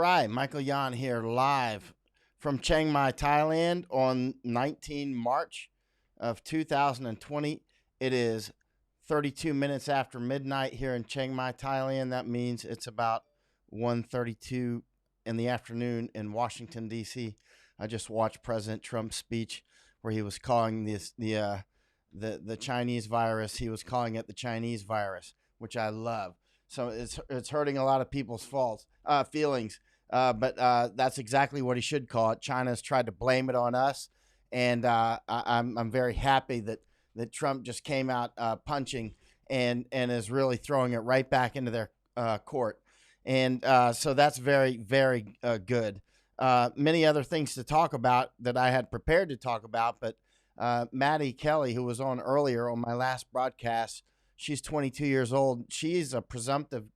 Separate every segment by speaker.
Speaker 1: right, Michael.Yon here live from Chiang Mai, Thailand on 19 March of 2020. It is 32 minutes after midnight here in Chiang Mai, Thailand. That means it's about 1:32 in the afternoon in Washington, D.C. I just watched President Trump's speech where he was calling the Chinese virus. He was calling it the Chinese virus, which I love. So it's hurting a lot of people's feelings. But that's exactly what he should call it. China's tried to blame it on us, and I'm very happy that Trump just came out punching and is really throwing it right back into their court. And so that's very, very good. Many other things to talk about that I had prepared to talk about, but Maddie Kelly, who was on earlier on my last broadcast, she's 22 years old. She's a presumptive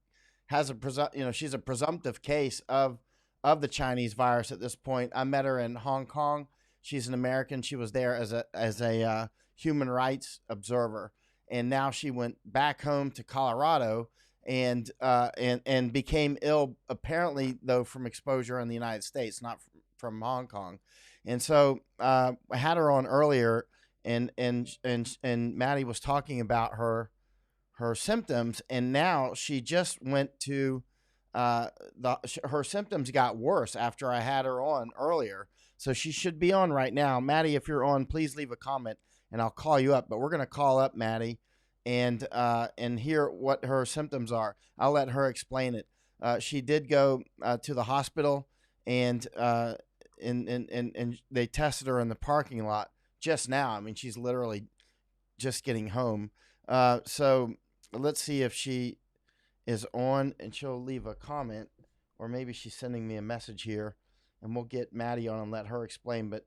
Speaker 1: case of the Chinese virus at this point. I met her in Hong Kong. She's an American. She was there as a human rights observer, and now she went back home to Colorado and became ill, apparently though from exposure in the United States, not from Hong Kong. And so I had her on earlier, and Maddie was talking about her symptoms, and now she just went to her symptoms got worse after I had her on earlier. So she should be on right now. Maddie, if you're on, please leave a comment and I'll call you up. But we're going to call up Maddie and hear what her symptoms are. I'll let her explain it. She did go to the hospital, and they tested her in the parking lot just now. I mean, she's literally just getting home. So let's see if she is on, and she'll leave a comment, or maybe she's sending me a message here, and we'll get Maddie on and let her explain. But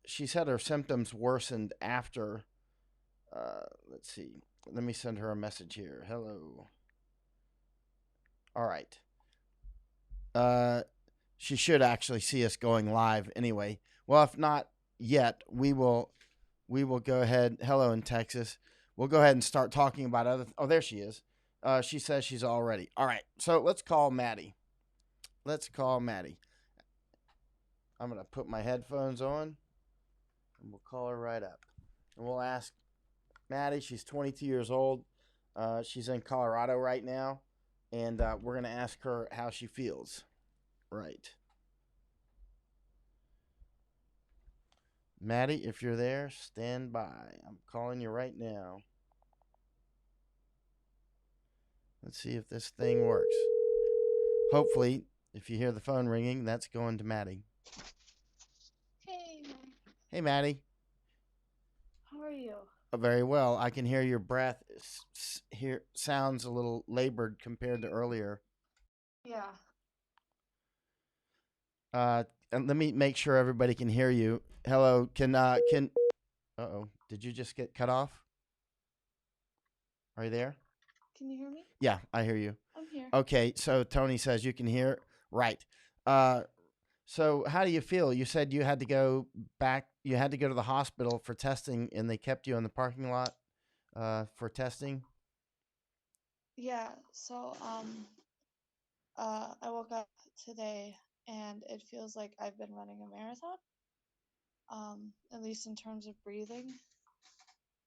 Speaker 1: she said her symptoms worsened after. Let's see. Let me send her a message here. Hello. All right. She should actually see us going live anyway. Well, if not yet, we will go ahead. Hello in Texas. We'll go ahead and start talking about other. Oh, there she is. She says she's all ready. All right. So let's call Maddie. I'm going to put my headphones on, and we'll call her right up. And we'll ask Maddie. She's 22 years old. She's in Colorado right now, and we're going to ask her how she feels. Right. Maddie, if you're there, stand by. I'm calling you right now. Let's see if this thing works. Hopefully, if you hear the phone ringing, that's going to Maddie.
Speaker 2: Hey.
Speaker 1: Hey, Maddie.
Speaker 2: How are you?
Speaker 1: Very well. I can hear your breath here sounds a little labored compared to earlier.
Speaker 2: Yeah.
Speaker 1: And let me make sure everybody can hear you. Hello. Uh-oh. Did you just get cut off? Are you there?
Speaker 2: Can you hear me?
Speaker 1: Yeah, I hear you.
Speaker 2: I'm here.
Speaker 1: Okay, so Tony says you can hear. Right. So how do you feel? You said you had to go back. You had to go to the hospital for testing, and they kept you in the parking lot for testing.
Speaker 2: Yeah. So I woke up today and it feels like I've been running a marathon. At least in terms of breathing.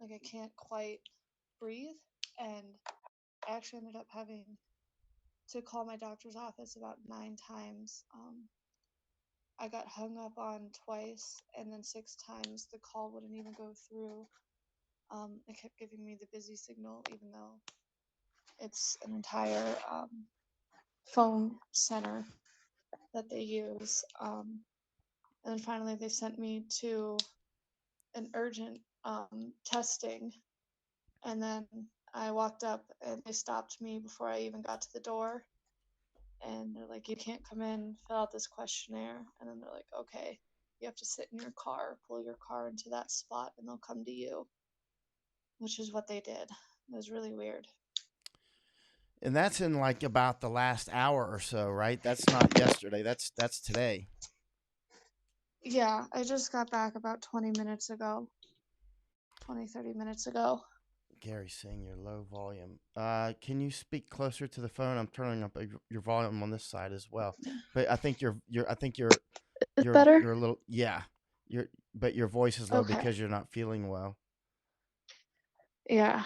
Speaker 2: Like I can't quite breathe, and I actually ended up having to call my doctor's office about 9 times. I got hung up on twice, and then 6 times the call wouldn't even go through. It kept giving me the busy signal, even though it's an entire phone center that they use. And then finally, they sent me to an urgent testing, and then I walked up, and they stopped me before I even got to the door. And they're like, you can't come in, fill out this questionnaire. And then they're like, okay, you have to sit in your car, pull your car into that spot, and they'll come to you, which is what they did. It was really weird.
Speaker 1: And that's in like about the last hour or so, right? That's not yesterday. That's today.
Speaker 2: Yeah, I just got back about 20 minutes ago. 20, 30 minutes ago.
Speaker 1: Gary's saying you're low volume. Can you speak closer to the phone? I'm turning up your volume on this side as well. But I think
Speaker 2: Is it better?
Speaker 1: you're a little, yeah. But your voice is low
Speaker 2: Okay.
Speaker 1: because you're not feeling well.
Speaker 2: Yeah.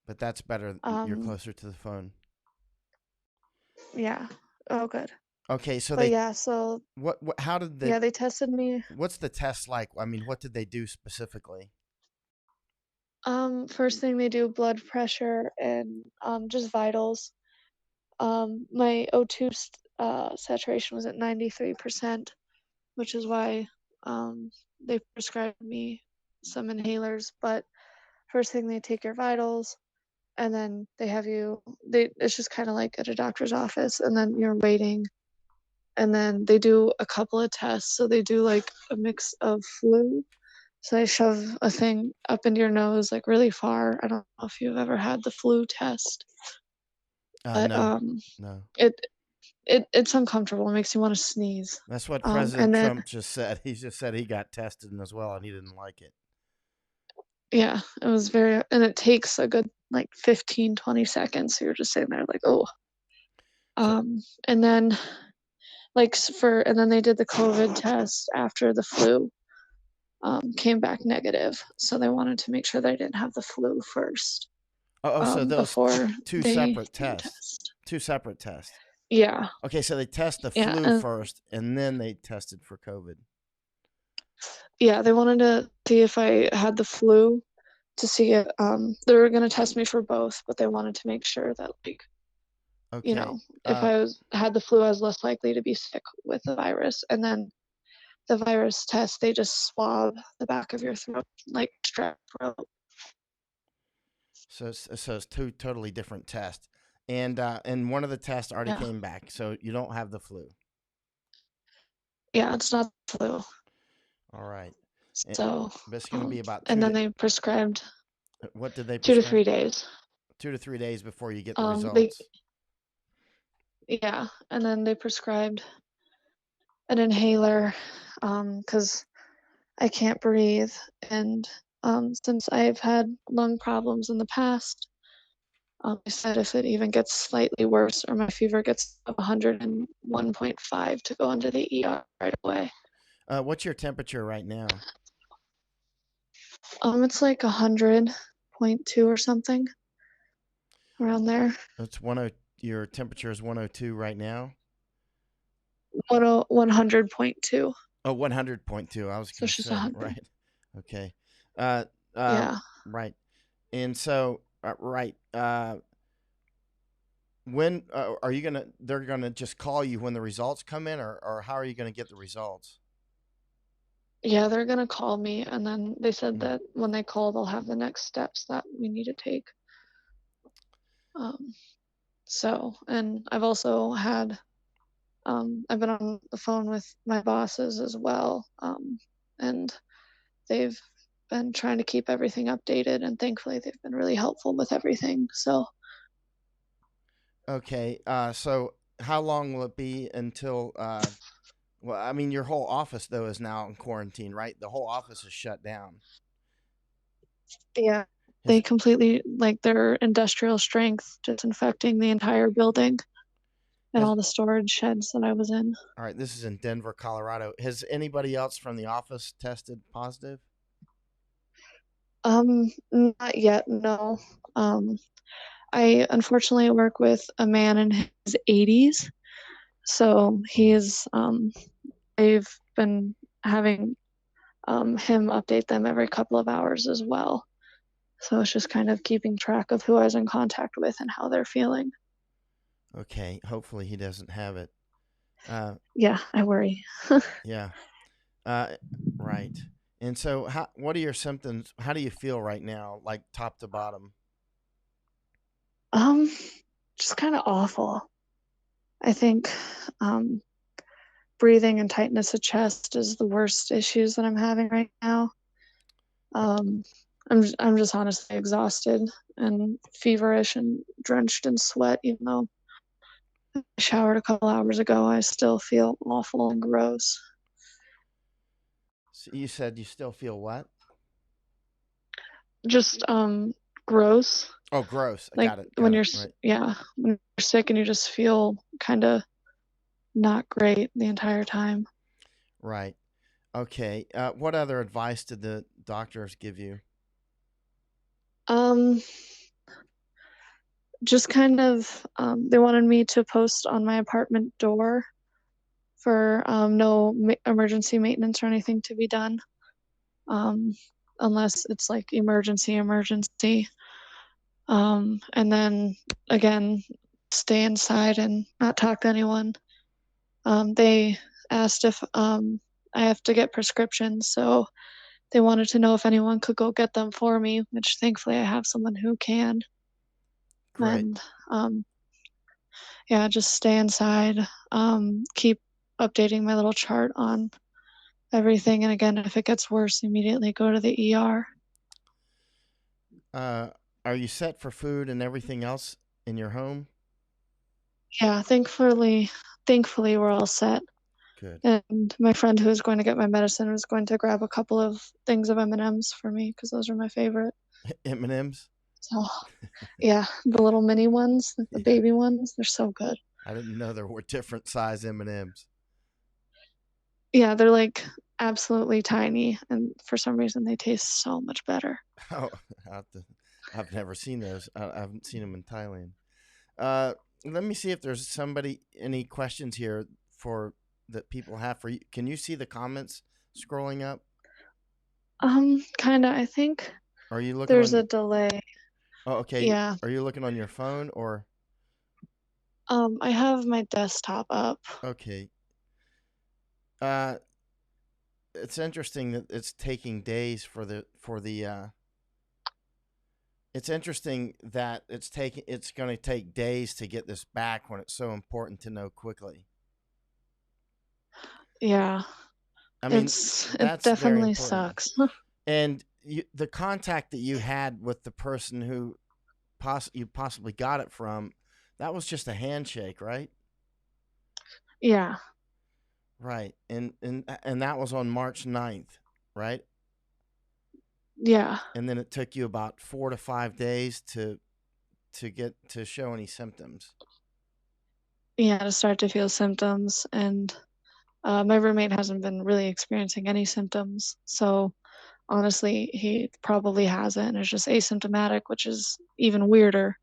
Speaker 1: But that's better. You're
Speaker 2: Um.
Speaker 1: closer to the phone.
Speaker 2: Yeah. Oh, good.
Speaker 1: Okay, so
Speaker 2: But
Speaker 1: they
Speaker 2: yeah. So
Speaker 1: how did
Speaker 2: yeah, they tested me.
Speaker 1: what's the test like? I mean, what did they do specifically?
Speaker 2: First thing they do blood pressure and just vitals. My O2 saturation was at 93%, which is why they prescribed me some inhalers. But first thing they take your vitals, and then they have you. It's just kind of like at a doctor's office, and then you're waiting, and then they do a couple of tests. So they do like a mix of flu. So they shove a thing up into your nose like really far. I don't know if you've ever had the flu test, but
Speaker 1: No, no.
Speaker 2: it it's uncomfortable. It makes you want to sneeze.
Speaker 1: That's what
Speaker 2: And
Speaker 1: President
Speaker 2: then
Speaker 1: Trump just said. He just said he got tested as well, and he didn't like it.
Speaker 2: yeah, it was very, and it takes a good like 15, 20 seconds. So you're just sitting there like, oh.
Speaker 1: So,
Speaker 2: And then and then they did the COVID test after the flu. Came back negative. So they wanted to make sure they didn't have the flu first.
Speaker 1: so those
Speaker 2: Before
Speaker 1: two
Speaker 2: they
Speaker 1: separate
Speaker 2: do the
Speaker 1: tests.
Speaker 2: test.
Speaker 1: Two separate tests.
Speaker 2: Yeah,
Speaker 1: Okay, so they test the
Speaker 2: yeah,
Speaker 1: flu
Speaker 2: and
Speaker 1: first, and then they tested for COVID.
Speaker 2: yeah. They wanted to see if I had the flu to see it. They were gonna test me for both, but they wanted to make sure that
Speaker 1: Okay.
Speaker 2: if had the flu, I was less likely to be sick with the virus. And then the virus test, they just swab the back of your throat, like strep throat.
Speaker 1: So it's two totally different tests, and one of the tests already
Speaker 2: Yeah,
Speaker 1: came back, so you don't have the flu.
Speaker 2: yeah, it's not the flu.
Speaker 1: All right. Eh,
Speaker 2: So,
Speaker 1: But it's going to be about
Speaker 2: and then they prescribed
Speaker 1: what did they
Speaker 2: 2 to 3
Speaker 1: prescribe?
Speaker 2: days.
Speaker 1: 2 to 3 days before you get the
Speaker 2: They
Speaker 1: results.
Speaker 2: Yeah, and then they prescribed an inhaler, because I can't breathe, and since I've had lung problems in the past, they said if it even gets slightly worse or my fever gets up 101.5 to go into the ER right away.
Speaker 1: What's your temperature right now?
Speaker 2: It's like 100.2 or something around there.
Speaker 1: It's 10. Your temperature is 102 right now.
Speaker 2: 100.2.
Speaker 1: Oh, 100.2. I was
Speaker 2: So
Speaker 1: going to
Speaker 2: she's
Speaker 1: say
Speaker 2: 100.
Speaker 1: right. Okay. Uh, uh,
Speaker 2: Yeah.
Speaker 1: right. And so, right. When are you gonna? They're gonna just call you when the results come in, or how are you gonna get the results?
Speaker 2: Yeah, they're gonna call me, and then they said
Speaker 1: Mm.
Speaker 2: that when they call, they'll have the next steps that we need to take. Um, and I've been on the phone with my bosses as well, and they've been trying to keep everything updated, and thankfully they've been really helpful with everything. So,
Speaker 1: Okay. So how long will it be until? Well, I mean, your whole office though is now in quarantine, right? The whole office is shut down.
Speaker 2: yeah,
Speaker 1: Has
Speaker 2: they completely like their industrial strength disinfecting the entire building and
Speaker 1: has
Speaker 2: all the storage sheds that I was in.
Speaker 1: All right? This is in Denver, Colorado. Has anybody else from the office tested positive?
Speaker 2: Not yet, no. Um, I unfortunately work with a man in his 80s, so
Speaker 1: Oh.
Speaker 2: they've been having him update them every couple of hours as well. So it's just kind of keeping track of who I was in contact with and how they're feeling.
Speaker 1: Okay. Hopefully he doesn't have it. Uh,
Speaker 2: Yeah, I worry.
Speaker 1: yeah. Uh, right. And so, what are your symptoms? How do you feel right now, like top to bottom?
Speaker 2: Um, just kind of awful. I think um, breathing and tightness of chest is the worst issues that I'm having right now. Um, I'm just honestly exhausted and feverish and drenched in sweat. Even though I showered a couple hours ago, I still feel awful and gross.
Speaker 1: So you said you still feel what?
Speaker 2: Just gross.
Speaker 1: Oh, gross.
Speaker 2: Like
Speaker 1: Got it.
Speaker 2: when you're
Speaker 1: Right.
Speaker 2: when you're sick and you just feel kind of not great the entire time.
Speaker 1: Right. Okay. What other advice did the doctors give you?
Speaker 2: Um, just kind of they wanted me to post on my apartment door for no emergency maintenance or anything to be done, um, unless it's like emergency. And then again, stay inside and not talk to anyone. They asked if I have to get prescriptions, so they wanted to know if anyone could go get them for me, which thankfully I have someone who can.
Speaker 1: Great.
Speaker 2: And yeah, just stay inside, keep updating my little chart on everything. And again, if it gets worse, immediately go to the ER.
Speaker 1: Are you set for food and everything else in your home?
Speaker 2: Yeah, thankfully we're all set.
Speaker 1: Good.
Speaker 2: And my friend who was going to get my medicine was going to grab a couple of things of M&Ms for me because those are my favorite.
Speaker 1: M&Ms?
Speaker 2: So yeah, the little mini ones, the
Speaker 1: Yeah.
Speaker 2: baby ones, they're so good.
Speaker 1: I didn't know there were different size M&Ms.
Speaker 2: Yeah, they're like absolutely tiny, and for some reason they taste so much better.
Speaker 1: Oh, I've never seen those. I haven't seen them in Thailand. Uh, Let me see if there's any questions here for that people have for you. Can you see the comments scrolling up?
Speaker 2: Kinda. I think
Speaker 1: Are you looking
Speaker 2: there's
Speaker 1: on
Speaker 2: a
Speaker 1: your?
Speaker 2: delay.
Speaker 1: Oh, okay.
Speaker 2: Yeah.
Speaker 1: Are you looking on your phone or?
Speaker 2: I have my desktop up.
Speaker 1: Okay. Uh, it's interesting that it's taking days it's interesting that it's going to take days to get this back when it's so important to know quickly.
Speaker 2: Yeah.
Speaker 1: I mean,
Speaker 2: It
Speaker 1: that's very
Speaker 2: definitely
Speaker 1: important.
Speaker 2: sucks.
Speaker 1: And the contact that you had with the person who you possibly got it from, that was just a handshake, right?
Speaker 2: Yeah.
Speaker 1: Right. And that was on March 9th, right?
Speaker 2: Yeah.
Speaker 1: And then it took you about 4 to 5 days to get to show any symptoms.
Speaker 2: Yeah, to start to feel symptoms. And my roommate hasn't been really experiencing any symptoms. So honestly, he probably hasn't and is just asymptomatic, which is even weirder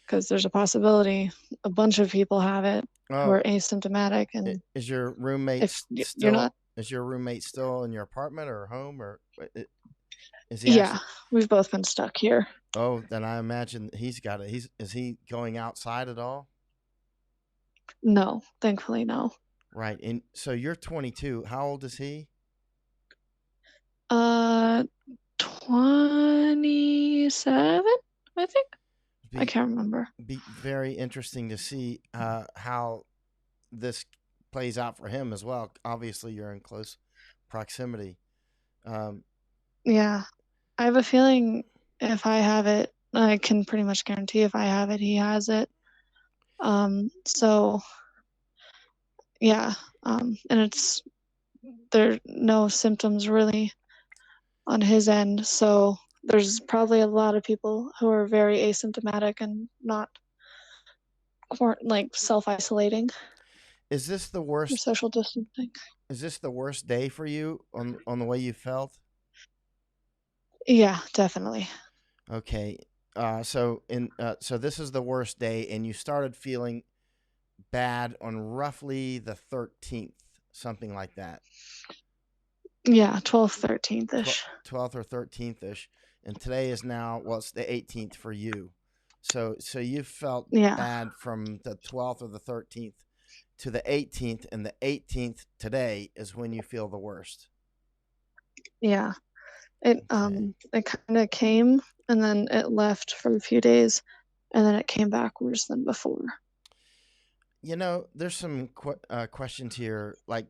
Speaker 2: because there's a possibility a bunch of people have it who
Speaker 1: Oh,
Speaker 2: are asymptomatic. And
Speaker 1: is your roommate
Speaker 2: if you're
Speaker 1: still
Speaker 2: not,
Speaker 1: in your apartment or home, or is he
Speaker 2: yeah,
Speaker 1: actually?
Speaker 2: we've both been stuck here.
Speaker 1: Oh, then I imagine he's got it. Is he going outside at all?
Speaker 2: No, thankfully, no.
Speaker 1: Right. And so you're 22. How old is he?
Speaker 2: Uh, 27, I think. I
Speaker 1: Be
Speaker 2: can't remember.
Speaker 1: be very interesting to see how this plays out for him as well. Obviously, you're in close proximity. Um,
Speaker 2: Yeah, I have a feeling if I have it, I can pretty much guarantee if I have it, he has it. So yeah, and there are no symptoms really on his end. So there's probably a lot of people who are very asymptomatic and not like self-isolating
Speaker 1: is this the
Speaker 2: or
Speaker 1: worst?
Speaker 2: social distancing.
Speaker 1: Is this the worst day for you on the way you felt?
Speaker 2: Yeah, definitely.
Speaker 1: Okay. So this is the worst day, and you started feeling bad on roughly the 13th, something like that.
Speaker 2: Yeah, 12th, 13th ish.
Speaker 1: 12th or 13th ish, and today is now, well, it's the 18th for you. So you felt
Speaker 2: Yeah,
Speaker 1: bad from the 12th or the 13th to the 18th, and the 18th today is when you feel the worst.
Speaker 2: yeah.
Speaker 1: Okay.
Speaker 2: It kind of came and then it left for a few days and then it came back worse than before.
Speaker 1: There's some questions here. Like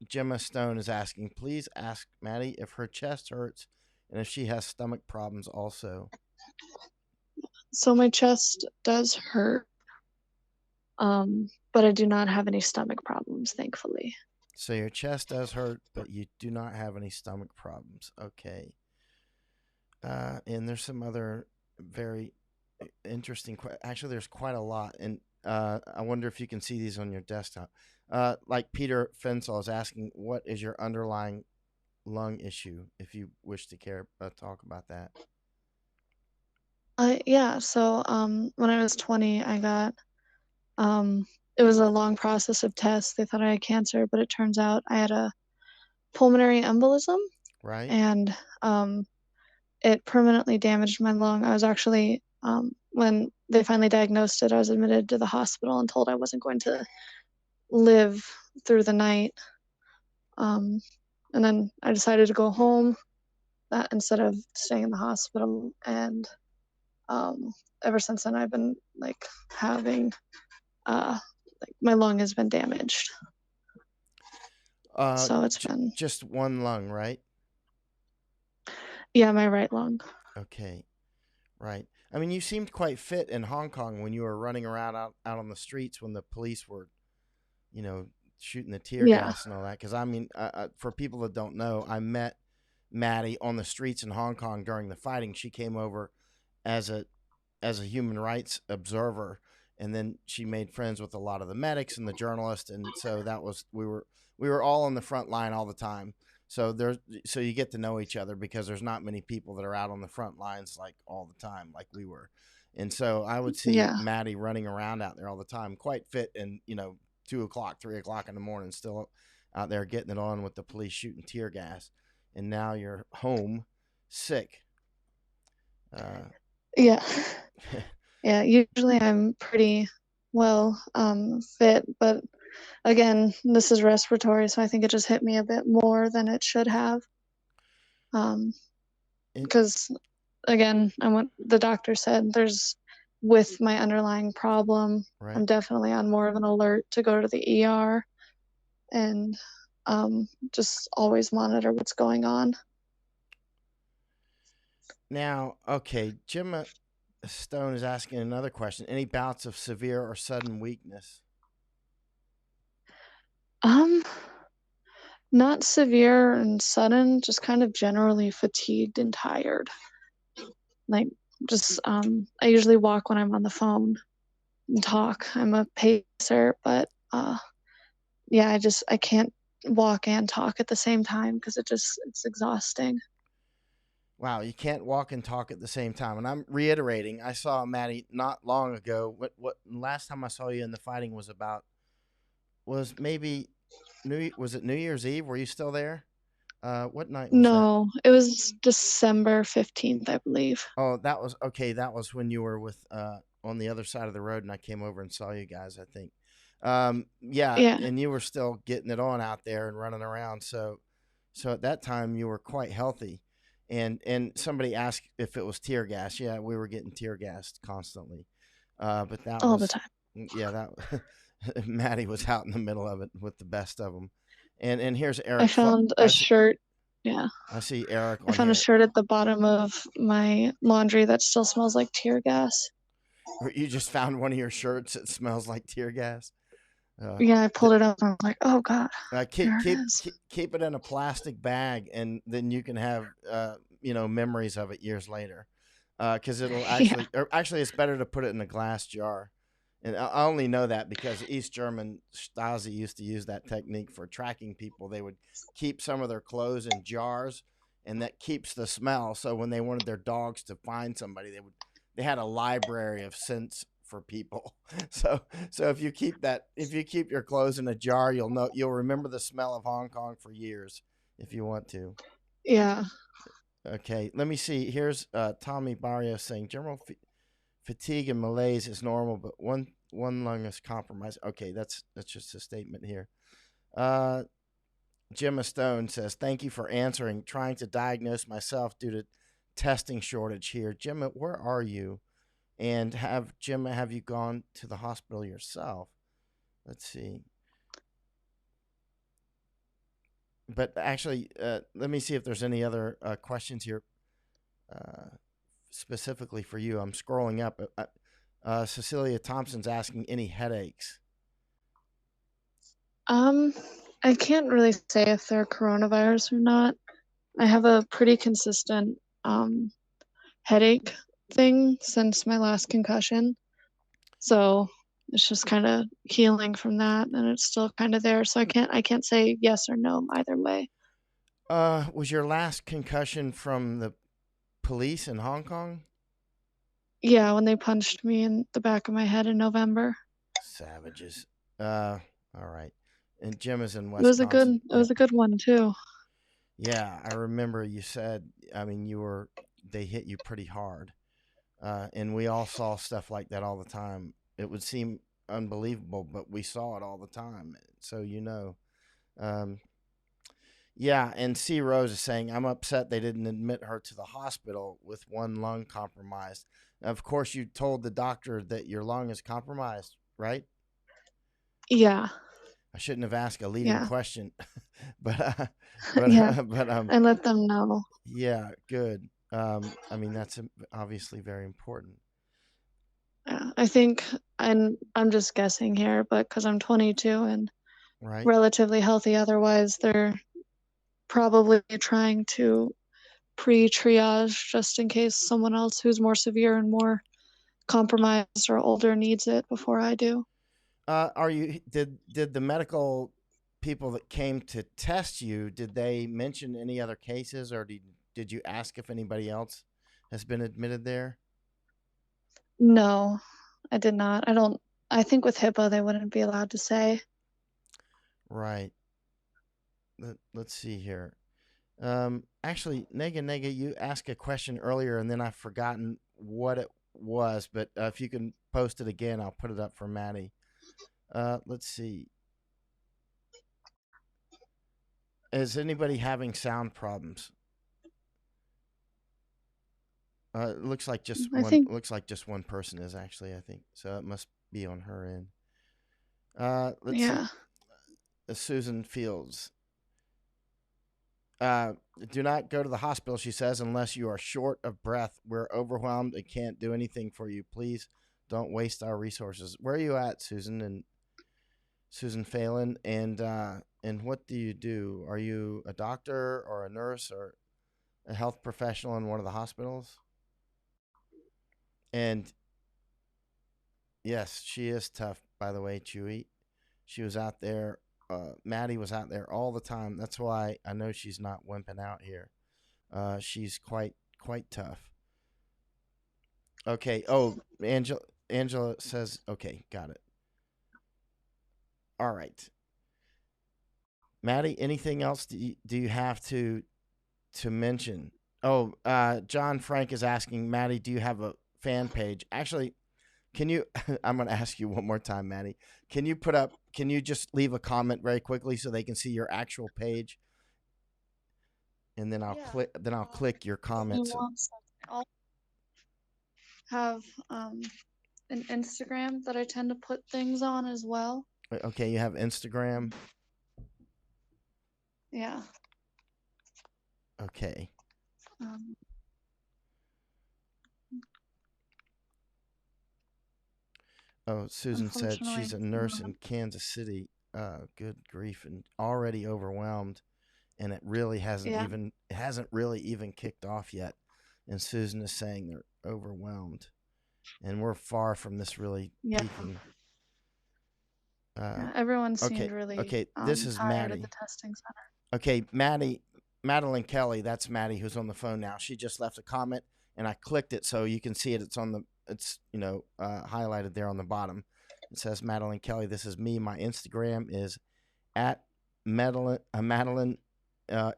Speaker 1: Gemma Stone is asking, please ask Maddie if her chest hurts and if she has stomach problems also.
Speaker 2: So my chest does hurt, but I do not have any stomach problems, thankfully.
Speaker 1: So your chest does hurt, but you do not have any stomach problems. Okay. And there's some other very interesting. Actually, there's quite a lot, and I wonder if you can see these on your desktop. Like Peter Fensall is asking, what is your underlying lung issue? If you wish to talk about that.
Speaker 2: Yeah. So when I was 20, I got it was a long process of tests. They thought I had cancer, but it turns out I had a pulmonary embolism,
Speaker 1: Right.
Speaker 2: and it permanently damaged my lung. I was actually when they finally diagnosed it, I was admitted to the hospital and told I wasn't going to live through the night. Um, and then I decided to go home that instead of staying in the hospital. And ever since then, I've been like having like my lung has been damaged. So it's been
Speaker 1: Just one lung, right?
Speaker 2: yeah, my right lung.
Speaker 1: Okay. Right. I mean, you seemed quite fit in Hong Kong when you were running around out on the streets when the police were, you know, shooting the tear
Speaker 2: Yeah.
Speaker 1: gas and all that. Because I mean, for people that don't know, I met Maddie on the streets in Hong Kong during the fighting. She came over as a human rights observer, and then she made friends with a lot of the medics and the journalists, and so that was we were all on the front line all the time. So you get to know each other because there's not many people that are out on the front lines like all the time like we were. And so I would see
Speaker 2: Yeah.
Speaker 1: Maddie running around out there all the time, quite fit, and 2 o'clock, 3 o'clock in the morning, still out there getting it on with the police shooting tear gas. And now you're home, sick.
Speaker 2: Yeah. Yeah, usually I'm pretty well fit, but again, this is respiratory, so I think it just hit me a bit more than it should have. Um,
Speaker 1: And,
Speaker 2: because again, the doctor said with my underlying problem,
Speaker 1: right.
Speaker 2: I'm definitely on more of an alert to go to the ER and just always monitor what's going on.
Speaker 1: Now, okay, Jim Stone is asking another question. Any bouts of severe or sudden weakness?
Speaker 2: Um, Not severe and sudden, just kind of generally fatigued and tired. Like just I usually walk when I'm on the phone and talk. I'm a pacer, but yeah, I can't walk and talk at the same time because it's exhausting.
Speaker 1: Wow, you can't walk and talk at the same time. And I'm reiterating, I saw Maddie not long ago. What last time I saw you in the fighting was maybe was it New Year's Eve? Were you still there? What night was that?
Speaker 2: No, it was December 15th, I believe.
Speaker 1: Oh, that was okay. That was when you were with on the other side of the road, and I came over and saw you guys. I think, yeah,
Speaker 2: Yeah.
Speaker 1: and you were still getting it on out there and running around. So at that time you were quite healthy, and somebody asked if it was tear gas. Yeah, we were getting tear gassed constantly, but that
Speaker 2: All the
Speaker 1: was
Speaker 2: time.
Speaker 1: yeah that Maddie was out in the middle of it with the best of them, and here's
Speaker 2: I
Speaker 1: Eric.
Speaker 2: found a shirt. Yeah.
Speaker 1: I see Eric
Speaker 2: I
Speaker 1: on
Speaker 2: found a
Speaker 1: here.
Speaker 2: shirt at the bottom of my laundry that still smells like tear gas.
Speaker 1: You just found one of your shirts that smells like tear gas. Uh,
Speaker 2: Yeah, I
Speaker 1: th-
Speaker 2: pulled it up and I was like, oh God,
Speaker 1: keep
Speaker 2: there it
Speaker 1: keep
Speaker 2: is.
Speaker 1: keep it in a plastic bag, and then you can have memories of it years later. Because it'll
Speaker 2: Yeah.
Speaker 1: actually, it's better to put it in a glass jar. And I only know that because East German Stasi used to use that technique for tracking people. They would keep some of their clothes in jars, and that keeps the smell. So when they wanted their dogs to find somebody, they had a library of scents for people. So if you keep your clothes in a jar, you'll remember the smell of Hong Kong for years if you want to.
Speaker 2: Yeah.
Speaker 1: Okay, let me see. Here's Tommy Barrios saying general fatigue and malaise is normal, but one lung is compromised. Okay, that's just a statement here. Uh, Gemma Stone says, "Thank you for answering. Trying to diagnose myself due to testing shortage here. Gemma, where are you? And have you gone to the hospital yourself? Let's see. But actually, let me see if there's any other questions here uh, specifically for you. I'm scrolling up. Cecilia Thompson's asking any headaches.
Speaker 2: Um, I can't really say if they're coronavirus or not. I have a pretty consistent headache thing since my last concussion. So it's just kind of healing from that, and it's still kind of there. So I can't say yes or no either way.
Speaker 1: Was your last concussion from the police in Hong Kong?
Speaker 2: Yeah, when they punched me in the back of my head in November.
Speaker 1: Savages. All right. And Jim is in
Speaker 2: It was a
Speaker 1: Wisconsin.
Speaker 2: good one too.
Speaker 1: Yeah, I remember you said. I mean, they hit you pretty hard, and we all saw stuff like that all the time. It would seem unbelievable, but we saw it all the time. So um, yeah. And C Rose is saying, I'm upset they didn't admit her to the hospital with one lung compromised. Of course, you told the doctor that your lung is compromised, right?
Speaker 2: Yeah.
Speaker 1: I shouldn't have asked a leading
Speaker 2: Yeah.
Speaker 1: question, but
Speaker 2: Yeah.
Speaker 1: but
Speaker 2: I let them know.
Speaker 1: yeah, good. I mean that's obviously very important,
Speaker 2: Yeah, I think I'm just guessing here, but because I'm 22 and
Speaker 1: right?
Speaker 2: relatively healthy otherwise, they're probably trying to pre-triage just in case someone else who's more severe and more compromised or older needs it before I do.
Speaker 1: Are you did the medical people that came to test you, did they mention any other cases, or did you ask if anybody else has been admitted there?
Speaker 2: No, I did not. I think with HIPAA they wouldn't be allowed to say.
Speaker 1: Right. Let's see here. Actually, Nega, you asked a question earlier, and then I've forgotten what it was. But if you can post it again, I'll put it up for Maddie. Let's see. Is anybody having sound problems? It looks like just
Speaker 2: I
Speaker 1: one.
Speaker 2: think
Speaker 1: Looks like just one person is actually. I think so. It must be on her end. Let's see.
Speaker 2: yeah.
Speaker 1: Susan Fields. Do not go to the hospital, she says, unless you are short of breath. We're overwhelmed and can't do anything for you. Please don't waste our resources. Where are you at, Susan? And Susan Phelan. And what do you do? Are you a doctor or a nurse or a health professional in one of the hospitals? And yes, she is tough, by the way, Chewy. She was out there. Maddie was out there all the time. That's why I know she's not wimping out here. She's quite tough. Okay. Oh, Angela says okay. Got it. All right, Maddie. Anything else do you have to mention? Oh, John Frank is asking Maddie, do you have a fan page? Actually, can you? I'm going to ask you one more time, Maddie. Can you put up? Can you just leave a comment very quickly so they can see your actual page, and then I'll
Speaker 2: Yeah.
Speaker 1: click. Then I'll click your
Speaker 2: Give me
Speaker 1: comments.
Speaker 2: one second. I'll have an Instagram that I tend to put things on as well.
Speaker 1: Okay, you have Instagram.
Speaker 2: Yeah.
Speaker 1: Okay.
Speaker 2: Um,
Speaker 1: Oh, Susan said she's a nurse in
Speaker 2: unfortunately,
Speaker 1: Kansas City. Good grief, and already overwhelmed, and
Speaker 2: yeah.
Speaker 1: it hasn't really even kicked off yet. And Susan is saying they're overwhelmed, and we're far from this really
Speaker 2: Yeah.
Speaker 1: peaking.
Speaker 2: Yeah, everyone seemed
Speaker 1: Okay,
Speaker 2: really
Speaker 1: okay. This is
Speaker 2: tired at the
Speaker 1: Maddie.
Speaker 2: testing center.
Speaker 1: Okay, Madeline Kelly. That's Maddie who's on the phone now. She just left a comment, and I clicked it so you can see it. It's on the. It's highlighted there on the bottom. It says Madeline Kelly. This is me. My Instagram is at Madeline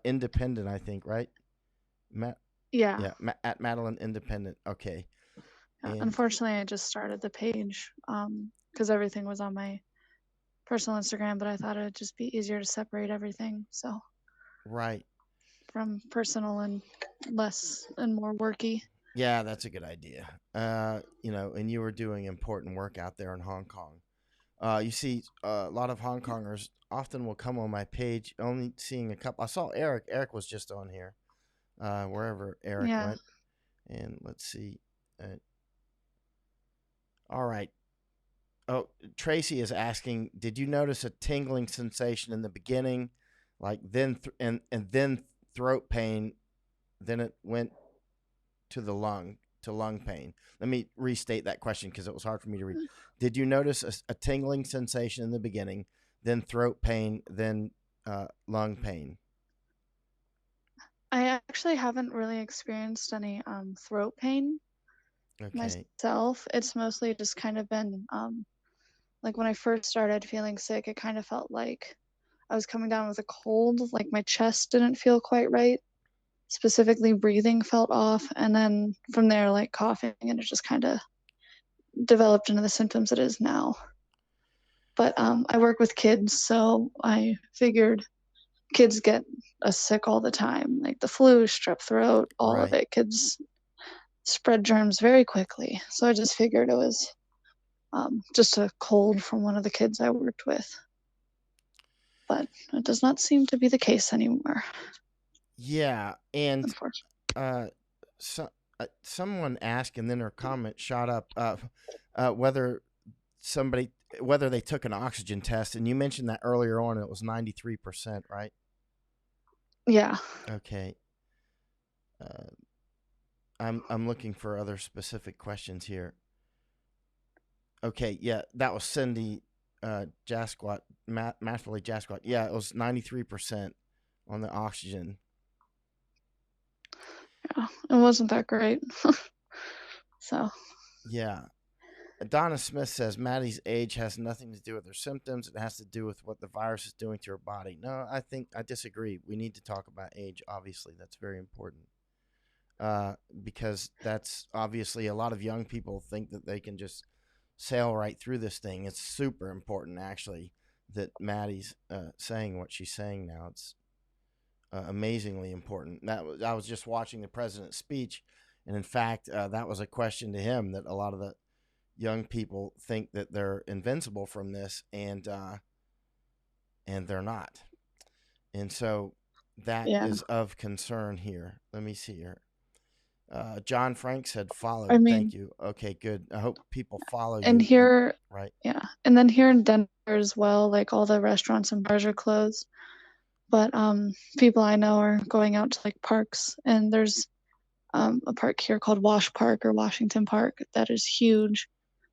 Speaker 1: Independent. I think right.
Speaker 2: Yeah.
Speaker 1: Yeah, at Madeline Independent. Okay. And
Speaker 2: Unfortunately, I just started the page because everything was on my personal Instagram, but I thought it'd just be easier to separate everything. So
Speaker 1: right.
Speaker 2: from personal and less and more worky.
Speaker 1: Yeah, that's a good idea. And you were doing important work out there in Hong Kong. You see, a lot of Hong Kongers often will come on my page, only seeing a couple. I saw Eric. Eric was just on here, wherever Eric
Speaker 2: Yeah.
Speaker 1: went. And let's see. All right. Oh, Tracy is asking, did you notice a tingling sensation in the beginning, like then and then throat pain, then it went the lung to lung pain? Let me restate that question because it was hard for me to read. Did you notice a tingling sensation in the beginning, then throat pain, then lung pain?
Speaker 2: I actually haven't really experienced any throat pain
Speaker 1: Okay.
Speaker 2: myself. It's mostly just kind of been like when I first started feeling sick, it kind of felt like I was coming down with a cold, like my chest didn't feel quite right. Specifically, breathing felt off, and then from there, like coughing, and it just kind of developed into the symptoms it is now. But I work with kids, so I figured kids get us sick all the time, like the flu, strep throat, all of
Speaker 1: Right.
Speaker 2: it. Kids spread germs very quickly, so I just figured it was just a cold from one of the kids I worked with. But it does not seem to be the case anymore,
Speaker 1: Yeah, and
Speaker 2: unfortunately.
Speaker 1: so, someone asked, and then her comment shot up, whether somebody whether they took an oxygen test, and you mentioned that earlier on. It was 93%, right?
Speaker 2: Yeah.
Speaker 1: Okay. Uh, I'm looking for other specific questions here. Okay, yeah, that was Cindy Jasquat, Matherly Jasquat. Yeah, it was 93% on the oxygen.
Speaker 2: Yeah, it wasn't that great. So,
Speaker 1: Yeah. Donna Smith says Maddie's age has nothing to do with her symptoms. It has to do with what the virus is doing to her body. No, I disagree. We need to talk about age. Obviously, that's very important. Because that's obviously a lot of young people think that they can just sail right through this thing. It's super important, actually, that Maddie's saying what she's saying now. It's amazingly important. I was just watching the president's speech, and in fact, that was a question to him that a lot of the young people think that they're invincible from this, and they're not. And so that
Speaker 2: yeah.
Speaker 1: is of concern here. Let me see here. John Frank said followed.
Speaker 2: I
Speaker 1: Thank
Speaker 2: mean,
Speaker 1: you. Okay, good. I hope people follow
Speaker 2: and
Speaker 1: you. And
Speaker 2: here,
Speaker 1: right.
Speaker 2: yeah. And then here in Denver as well, like all the restaurants and bars are closed. But people I know are going out to like parks, and there's a park here called Wash Park or Washington Park that is huge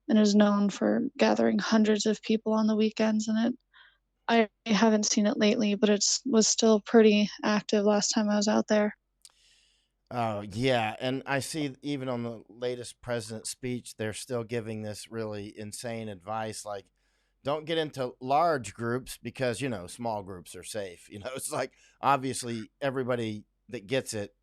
Speaker 2: and is known for gathering hundreds of people on the weekends. And I haven't seen it lately, but it was still pretty active last time I was out there.
Speaker 1: Oh yeah, and I see even on the latest president's speech, they're still giving this really insane advice, like don't get into large groups because small groups are safe. It's like obviously everybody that gets it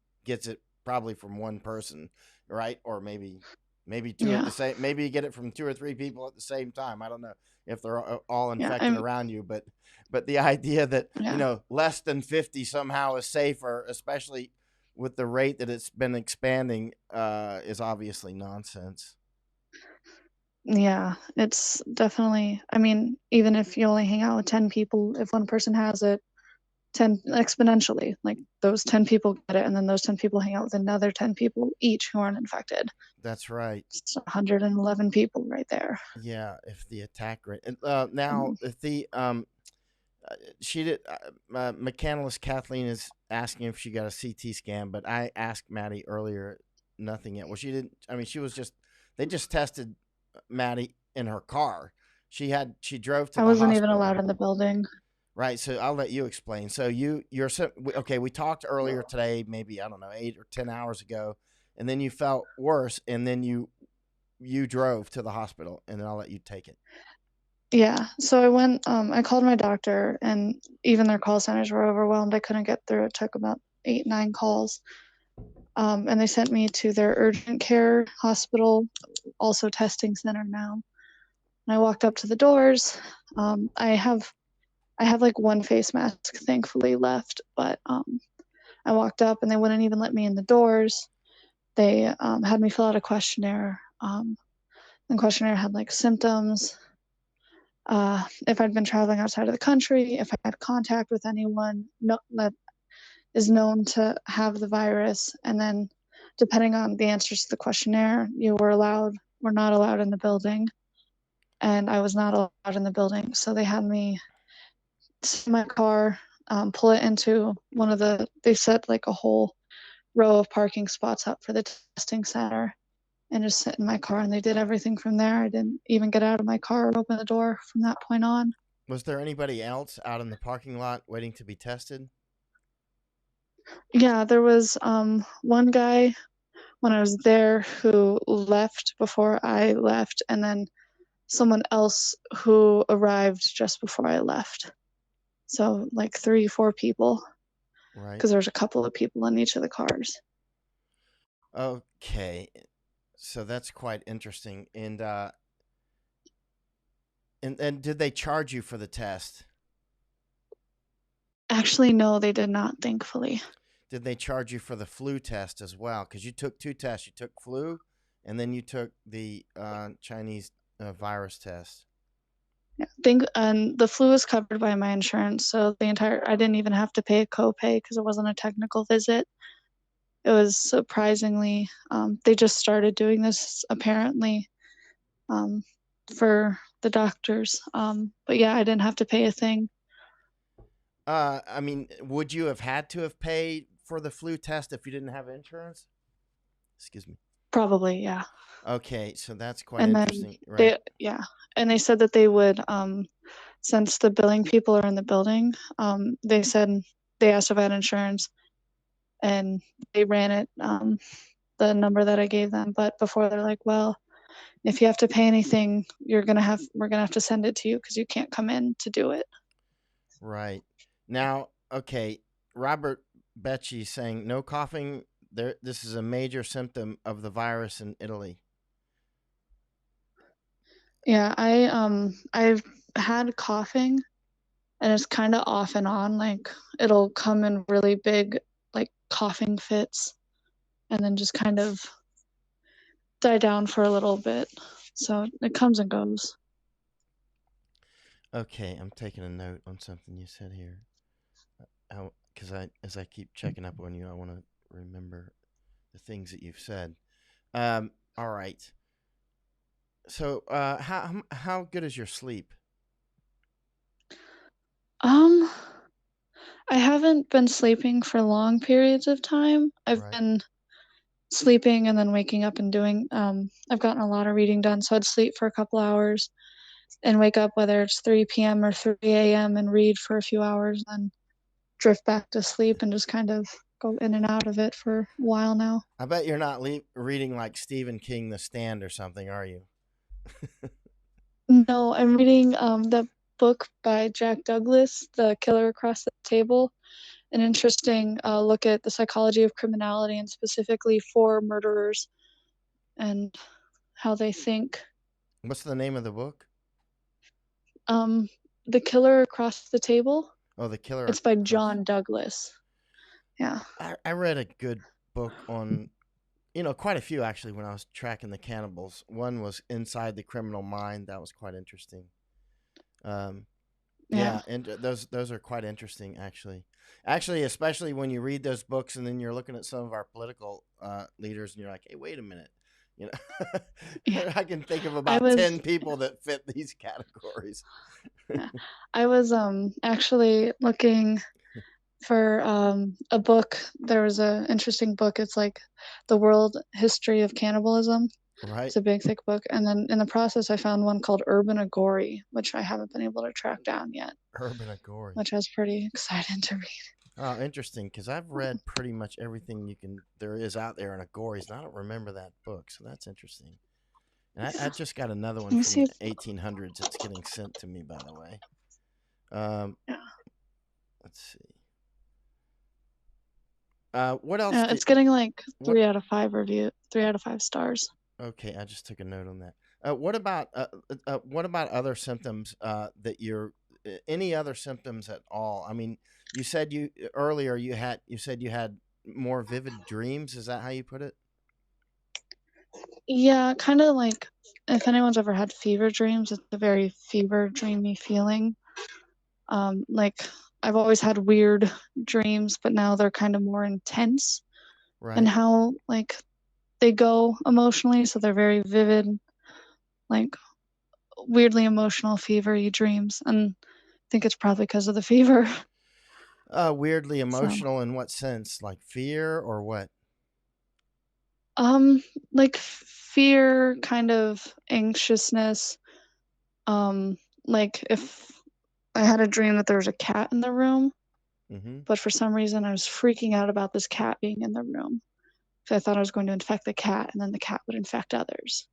Speaker 1: probably from one person, right? Or maybe two at
Speaker 2: Yeah,
Speaker 1: the same. Maybe you get it from two or three people at the same time. I don't know if they're all
Speaker 2: yeah,
Speaker 1: infected around you, but the idea that
Speaker 2: yeah,
Speaker 1: less than 50 somehow is safer, especially with the rate that it's been expanding, is obviously nonsense.
Speaker 2: yeah. It's definitely. I mean, even if you only hang out with 10 people, if one person has it, 10 exponentially, like those 10 people get it, and then those 10 people hang out with another 10 people each who aren't infected.
Speaker 1: That's right.
Speaker 2: It's 111 people right there.
Speaker 1: Yeah, if the attack rate. Now,
Speaker 2: Mhm.
Speaker 1: if the she did. Mechanalist Kathleen is asking if she got a CT scan, but I asked Maddie earlier, nothing yet. Well, she didn't. I mean, she was just. They just tested Maddie in her car. She drove to
Speaker 2: I
Speaker 1: the
Speaker 2: wasn't even
Speaker 1: hospital.
Speaker 2: allowed in the building.
Speaker 1: Right. So I'll let you explain. So okay. We talked earlier today, maybe I don't know, 8 or 10 hours ago, and then you felt worse, and then you drove to the hospital, and then I'll let you take it.
Speaker 2: Yeah, so I went, I called my doctor, and even their call centers were overwhelmed. I couldn't get through. It took about 8, 9 calls. And they sent me to their urgent care hospital, also testing center now. And I walked up to the doors. I have like one face mask, thankfully, left, but I walked up and they wouldn't even let me in the doors. They had me fill out a questionnaire. The questionnaire had like symptoms, if I'd been traveling outside of the country, if I had contact with anyone that is known to have the virus, and then depending on the answers to the questionnaire, you were not allowed in the building, and I was not allowed in the building. So they had me sit in my car, pull it into they set like a whole row of parking spots up for the testing center and just sit in my car, and they did everything from there. I didn't even get out of my car or open the door from that point on.
Speaker 1: Was there anybody else out in the parking lot waiting to be tested?
Speaker 2: Yeah, there was one guy when I was there who left before I left, and then someone else who arrived just before I left. So like 3, 4 people,
Speaker 1: Right.
Speaker 2: because there's a couple of people in each of the cars.
Speaker 1: Okay. So that's quite interesting. And did they charge you for the test?
Speaker 2: Actually, no, they did not, thankfully.
Speaker 1: Did they charge you for the flu test as well? Because you took 2 tests. You took flu, and then you took the Chinese virus test.
Speaker 2: Yeah, and the flu is covered by my insurance, so I didn't even have to pay a copay because it wasn't a technical visit. It was surprisingly, they just started doing this apparently for the doctors. But yeah, I didn't have to pay a thing.
Speaker 1: I mean, would you have had to have paid for the flu test if you didn't have insurance? Excuse me.
Speaker 2: Probably, yeah.
Speaker 1: Okay, so that's quite
Speaker 2: And
Speaker 1: interesting,
Speaker 2: then
Speaker 1: right?
Speaker 2: and they said that they would, since the billing people are in the building, they asked if I had insurance, and they ran it, the number that I gave them. But before, they're like, well, if you have to pay anything, we're gonna have to send it to you because you can't come in to do it.
Speaker 1: Right. Now, okay, Robert Becci saying no coughing. This is a major symptom of the virus in Italy.
Speaker 2: Yeah, I've had coughing, and it's kind of off and on. Like it'll come in really big, like coughing fits, and then just kind of die down for a little bit. So it comes and goes.
Speaker 1: Okay, I'm taking a note on something you said here. Because as I keep checking up on you, I want to remember the things that you've said. All right. So, how good is your sleep?
Speaker 2: I haven't been sleeping for long periods of time. I've
Speaker 1: Right.
Speaker 2: been sleeping and then waking up and doing. I've gotten a lot of reading done, so I'd sleep for a couple hours and wake up, whether it's 3 p.m. or 3 a.m., and read for a few hours, then drift back to sleep and just kind of go in and out of it for a while now.
Speaker 1: I bet you're not reading like Stephen King, The Stand, or something, are you?
Speaker 2: No, I'm reading the book by Jack Douglas, The Killer Across the Table, an interesting look at the psychology of criminality and specifically for murderers and how they think.
Speaker 1: What's the name of the book?
Speaker 2: The Killer Across the Table.
Speaker 1: Oh, The Killer.
Speaker 2: It's by John Douglas. Yeah.
Speaker 1: I read a good book on, quite a few actually when I was tracking the cannibals. One was Inside the Criminal Mind. That was quite interesting. Yeah, and those are quite interesting actually. Actually, especially when you read those books and then you're looking at some of our political leaders and you're like, hey, wait a minute.
Speaker 2: Yeah.
Speaker 1: I can think of about 10 people that fit these categories.
Speaker 2: Yeah. I was actually looking for a book. There was an interesting book. It's like the world history of cannibalism.
Speaker 1: Right.
Speaker 2: It's a big, thick book. And then in the process, I found one called Urban Agori, which I haven't been able to track down yet.
Speaker 1: Urban Agori.
Speaker 2: Which I was pretty excited to read.
Speaker 1: Oh, interesting, because I've read pretty much everything there is out there in Agoris, and I don't remember that book, so that's interesting. And I just got another one from the 1800s that's getting sent to me, by the way. Let's see. What else?
Speaker 2: It's getting like 3 out of 5 stars.
Speaker 1: Okay, I just took a note on that. What about other symptoms that any other symptoms at all? I mean, you said you said you had more vivid dreams. Is that how you put it?
Speaker 2: Yeah, kind of like if anyone's ever had fever dreams, it's a very fever dreamy feeling. Like I've always had weird dreams, but now they're kind of more intense.
Speaker 1: Right.
Speaker 2: And how like they go emotionally, so they're very vivid, like weirdly emotional, fevery dreams. And I think it's probably because of the fever.
Speaker 1: Weirdly emotional in what sense? Like fear or what?
Speaker 2: Like fear, kind of anxiousness. Um, like if I had a dream that there was a cat in the room,
Speaker 1: Mm-hmm.
Speaker 2: but for some reason I was freaking out about this cat being in the room. So I thought I was going to infect the cat, and then the cat would infect others.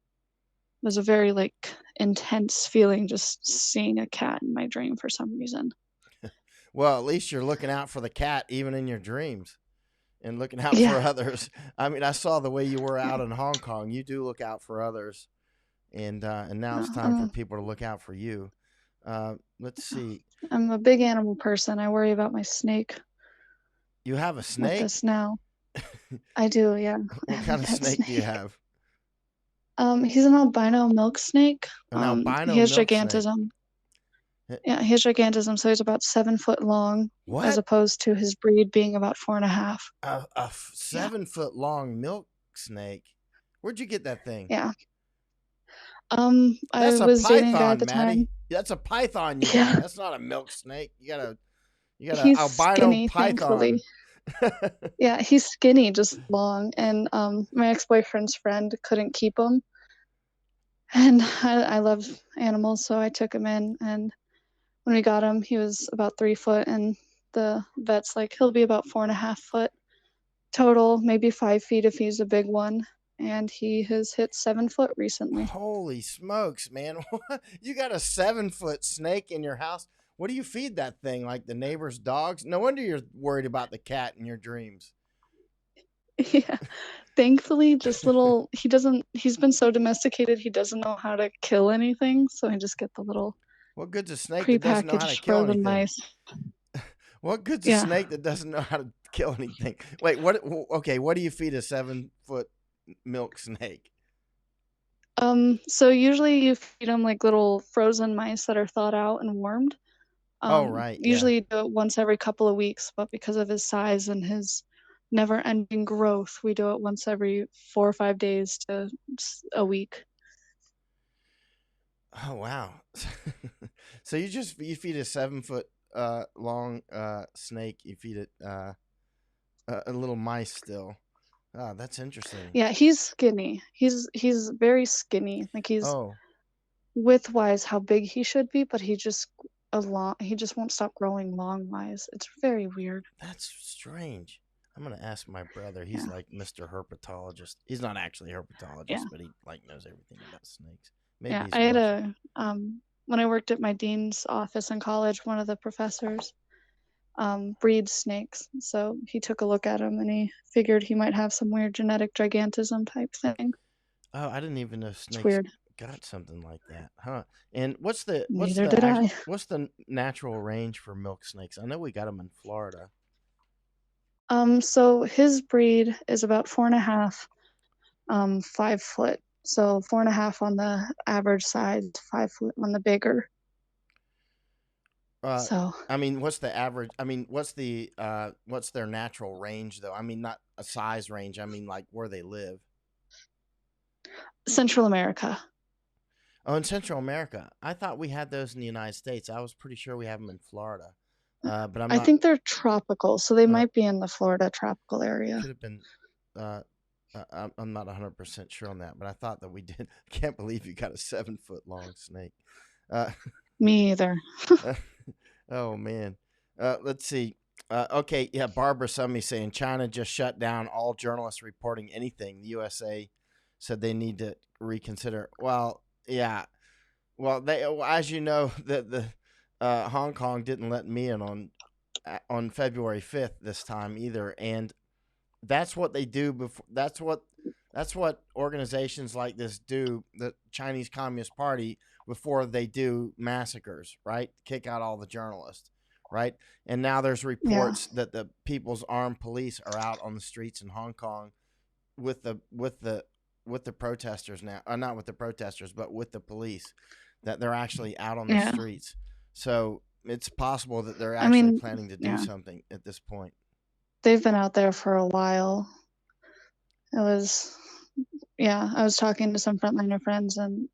Speaker 2: It was a very like intense feeling just seeing a cat in my dream for some reason.
Speaker 1: Well, at least you're looking out for the cat even in your dreams and looking out
Speaker 2: Yeah,
Speaker 1: for others. I mean, I saw the way you were
Speaker 2: yeah.
Speaker 1: out in Hong Kong. You do look out for others, and now
Speaker 2: No,
Speaker 1: it's time for people to look out for you. Let's see.
Speaker 2: I'm a big animal person. I worry about my snake
Speaker 1: You have a
Speaker 2: with
Speaker 1: snake?
Speaker 2: this now. I do, yeah. I
Speaker 1: What
Speaker 2: have a
Speaker 1: kind of
Speaker 2: pet
Speaker 1: snake do you
Speaker 2: snake.
Speaker 1: have?
Speaker 2: He's an albino milk snake.
Speaker 1: An
Speaker 2: He
Speaker 1: albino
Speaker 2: has
Speaker 1: milk snake.
Speaker 2: gigantism.
Speaker 1: Eh,
Speaker 2: Yeah, he has gigantism, so he's about 7 foot long, as
Speaker 1: What?
Speaker 2: opposed to his breed being about 4.5.
Speaker 1: A
Speaker 2: Yeah,
Speaker 1: 7 foot long milk snake? Where'd you get that thing?
Speaker 2: yeah. I
Speaker 1: That's a
Speaker 2: was dating a guy at
Speaker 1: python,
Speaker 2: the
Speaker 1: Maddie.
Speaker 2: time.
Speaker 1: That's a python you got.
Speaker 2: Yeah,
Speaker 1: That's not a milk snake. You got a
Speaker 2: he's
Speaker 1: albino
Speaker 2: skinny, thankfully.
Speaker 1: python.
Speaker 2: Yeah, he's skinny, just long, and my ex-boyfriend's friend couldn't keep him, and I love animals, so I took him in, and when we got him, he was about 3 foot, and the vet's like, he'll be about 4.5 foot total, maybe 5 feet if he's a big one, and he has hit 7 foot recently.
Speaker 1: Holy smokes, man. You got a 7 foot snake in your house? What do you feed that thing? Like the neighbor's dogs? No wonder you're worried about the cat in your dreams.
Speaker 2: Yeah. Thankfully, just little he's been so domesticated, he doesn't know how to kill anything, so I just get the little
Speaker 1: What good's a snake that doesn't know how to
Speaker 2: prepackaged
Speaker 1: kill
Speaker 2: frozen
Speaker 1: anything?
Speaker 2: mice.
Speaker 1: What good's a
Speaker 2: Yeah.
Speaker 1: snake that doesn't know how to kill anything? Wait, what? Okay, what do you feed a 7 foot milk snake?
Speaker 2: So usually you feed them like little frozen mice that are thawed out and warmed.
Speaker 1: Oh, right, yeah.
Speaker 2: Usually you do it once every couple of weeks, but because of his size and his never-ending growth, we do it once every 4 or 5 days to a week.
Speaker 1: Oh, wow. So you feed a 7 foot long snake. You feed it a little mice still. Oh, that's interesting.
Speaker 2: Yeah, he's skinny. He's very skinny. Like he's
Speaker 1: Oh,
Speaker 2: width-wise how big he should be, but he just won't stop growing long-wise. It's very weird.
Speaker 1: that's strange. I'm gonna ask my brother. He's
Speaker 2: Yeah,
Speaker 1: like Mr. Herpetologist. He's not actually a
Speaker 2: yeah,
Speaker 1: herpetologist, but he like knows everything about snakes. Maybe
Speaker 2: yeah.
Speaker 1: he's
Speaker 2: I had
Speaker 1: worth it.
Speaker 2: when I worked at my dean's office in college, one of the professors breeds snakes. So he took a look at him and he figured he might have some weird genetic gigantism type thing.
Speaker 1: Oh, I didn't even know
Speaker 2: It's
Speaker 1: snakes
Speaker 2: weird.
Speaker 1: got something like that, huh? And
Speaker 2: Neither did I.
Speaker 1: what's the natural range for milk snakes? I know we got them in Florida.
Speaker 2: So his breed is about 4.5, 5 foot. So 4.5 on the average size, 5 foot on the bigger.
Speaker 1: Uh,
Speaker 2: So
Speaker 1: I mean, what's the average? I mean, what's their natural range though? I mean, not a size range. I mean, like where they live.
Speaker 2: Central America.
Speaker 1: Oh, in Central America. I thought we had those in the United States. I was pretty sure we have them in Florida, but I'm
Speaker 2: I
Speaker 1: not.
Speaker 2: think they're tropical, so they
Speaker 1: Uh,
Speaker 2: might be in the Florida tropical area.
Speaker 1: could have been. Uh, I'm not 100% sure on that, but I thought that we did. I can't believe you got a 7 foot long snake. Uh,
Speaker 2: Me either.
Speaker 1: oh man. Let's see. Okay, yeah. Barbara Summy saying China just shut down all journalists reporting anything. The USA said they need to reconsider. Well, yeah. Well, as you know, the Hong Kong didn't let me in on February 5th this time either, and that's what they do before. That's what organizations like this do. The Chinese Communist Party before they do massacres, right? Kick out all the journalists, right? And now there's
Speaker 2: Yeah.
Speaker 1: reports that the People's Armed Police are out on the streets in Hong Kong with the protesters now, not with the protesters, but with the police. That they're actually out on the
Speaker 2: Yeah.
Speaker 1: streets. So it's possible that they're
Speaker 2: I
Speaker 1: actually
Speaker 2: mean,
Speaker 1: planning to do
Speaker 2: yeah.
Speaker 1: something at this point.
Speaker 2: They've been out there for a while. It was yeah, I was talking to some frontliner friends and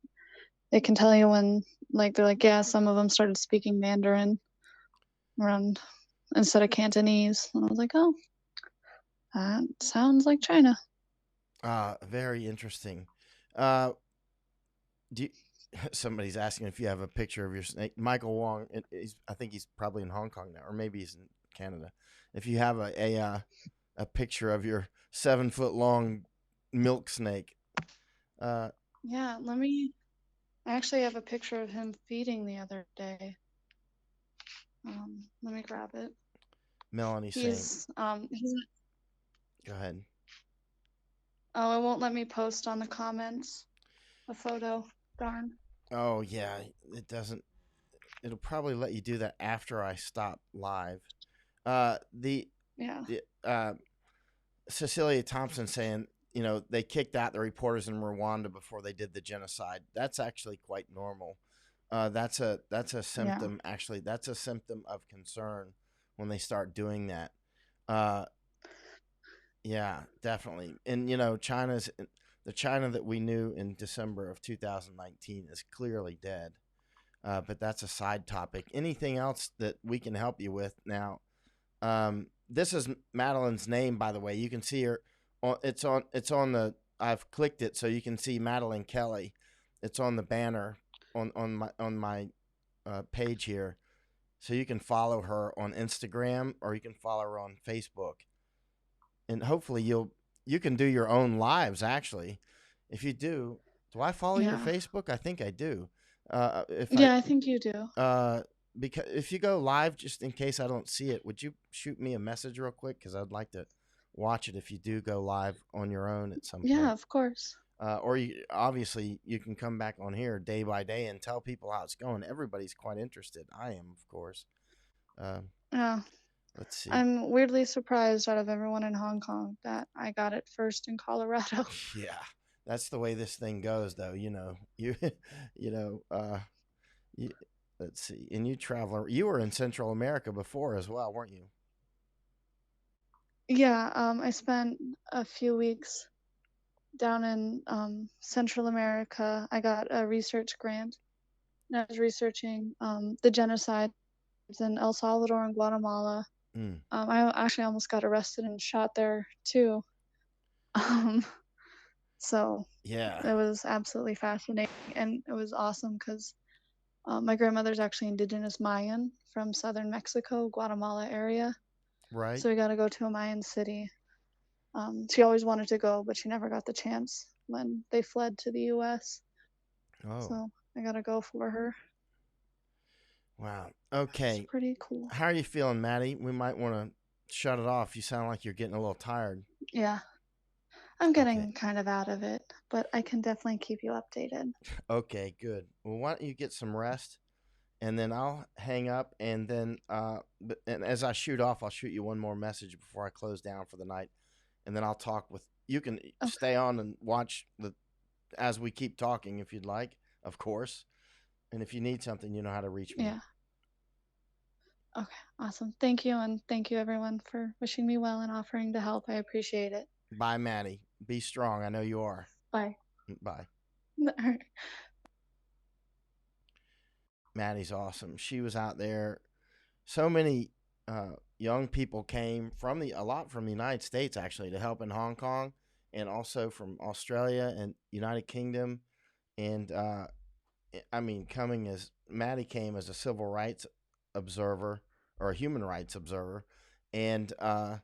Speaker 2: they can tell you when like they're like, yeah, some of them started speaking Mandarin around instead of Cantonese. And I was like, oh, that sounds like China.
Speaker 1: Very interesting. Uh, do you, somebody's asking if you have a picture of your snake. Michael Wong, I think he's probably in Hong Kong now, or maybe he's in Canada. If you have a picture of your 7 foot long milk snake, uh,
Speaker 2: Yeah, I actually have a picture of him feeding the other day. Let me grab it.
Speaker 1: Melanie's saying,
Speaker 2: He's
Speaker 1: go ahead.
Speaker 2: Oh, it won't let me post on the comments a photo. Darn.
Speaker 1: Oh yeah, it doesn't. It'll probably let you do that after I stop live. The
Speaker 2: Yeah.
Speaker 1: Cecilia Thompson saying, they kicked out the reporters in Rwanda before they did the genocide. That's actually quite normal. That's a symptom.
Speaker 2: Yeah.
Speaker 1: Actually, that's a symptom of concern when they start doing that. Uh, yeah, definitely. And China's the China that we knew in December of 2019 is clearly dead. But that's a side topic. Anything else that we can help you with now? This is Madeline's name, by the way. You can see her. It's on the. I've clicked it so you can see Madeline Kelly. It's on the banner on my page here, so you can follow her on Instagram or you can follow her on Facebook, and hopefully you can do your own lives. Actually, if you do I follow your
Speaker 2: Yeah.
Speaker 1: Facebook? I think I do. If I
Speaker 2: Yeah, I think you do.
Speaker 1: because if you go live, just in case I don't see it, would you shoot me a message real quick? Because I'd like to watch it if you do go live on your own at some
Speaker 2: Yeah,
Speaker 1: point.
Speaker 2: of course.
Speaker 1: Or obviously you can come back on here day by day and tell people how it's going. Everybody's quite interested. I am, of course. Um,
Speaker 2: Yeah.
Speaker 1: let's see.
Speaker 2: I'm weirdly surprised out of everyone in Hong Kong that I got it first in Colorado.
Speaker 1: Yeah, that's the way this thing goes, though. You know. You, let's see. And you travel. You were in Central America before as well, weren't you?
Speaker 2: Yeah, I spent a few weeks down in Central America. I got a research grant, and I was researching the genocides in El Salvador and Guatemala.
Speaker 1: Mm,
Speaker 2: I actually almost got arrested and shot there too. Um, so
Speaker 1: yeah.
Speaker 2: it was absolutely fascinating, and it was awesome because my grandmother's actually indigenous Mayan from southern Mexico, Guatemala area.
Speaker 1: Right.
Speaker 2: So we got to go to a Mayan city. She always wanted to go, but she never got the chance when they fled to the U.S.
Speaker 1: Oh.
Speaker 2: So I got to go for her.
Speaker 1: Wow.
Speaker 2: It's
Speaker 1: Okay.
Speaker 2: pretty cool.
Speaker 1: How are you feeling, Maddie? We might want to shut it off. You sound like you're getting a little tired.
Speaker 2: Yeah, I'm
Speaker 1: Okay.
Speaker 2: getting kind of out of it, but I can definitely keep you updated.
Speaker 1: Okay, good. Well, why don't you get some rest and then I'll hang up and then and as I shoot off, I'll shoot you one more message before I close down for the night. And then I'll talk with you can
Speaker 2: Okay.
Speaker 1: stay on and watch the as we keep talking if you'd like, of course. And if you need something, you know how to reach me.
Speaker 2: Yeah. Okay. Awesome. Thank you, and thank you everyone for wishing me well and offering to help. I appreciate it.
Speaker 1: Bye, Maddie. Be strong. I know you are.
Speaker 2: Bye.
Speaker 1: Bye.
Speaker 2: All right.
Speaker 1: Maddie's awesome. She was out there. So many young people came from a lot from the United States actually to help in Hong Kong, and also from Australia and United Kingdom. And I mean, coming as Maddie came as a civil rights observer or a human rights observer, and I'm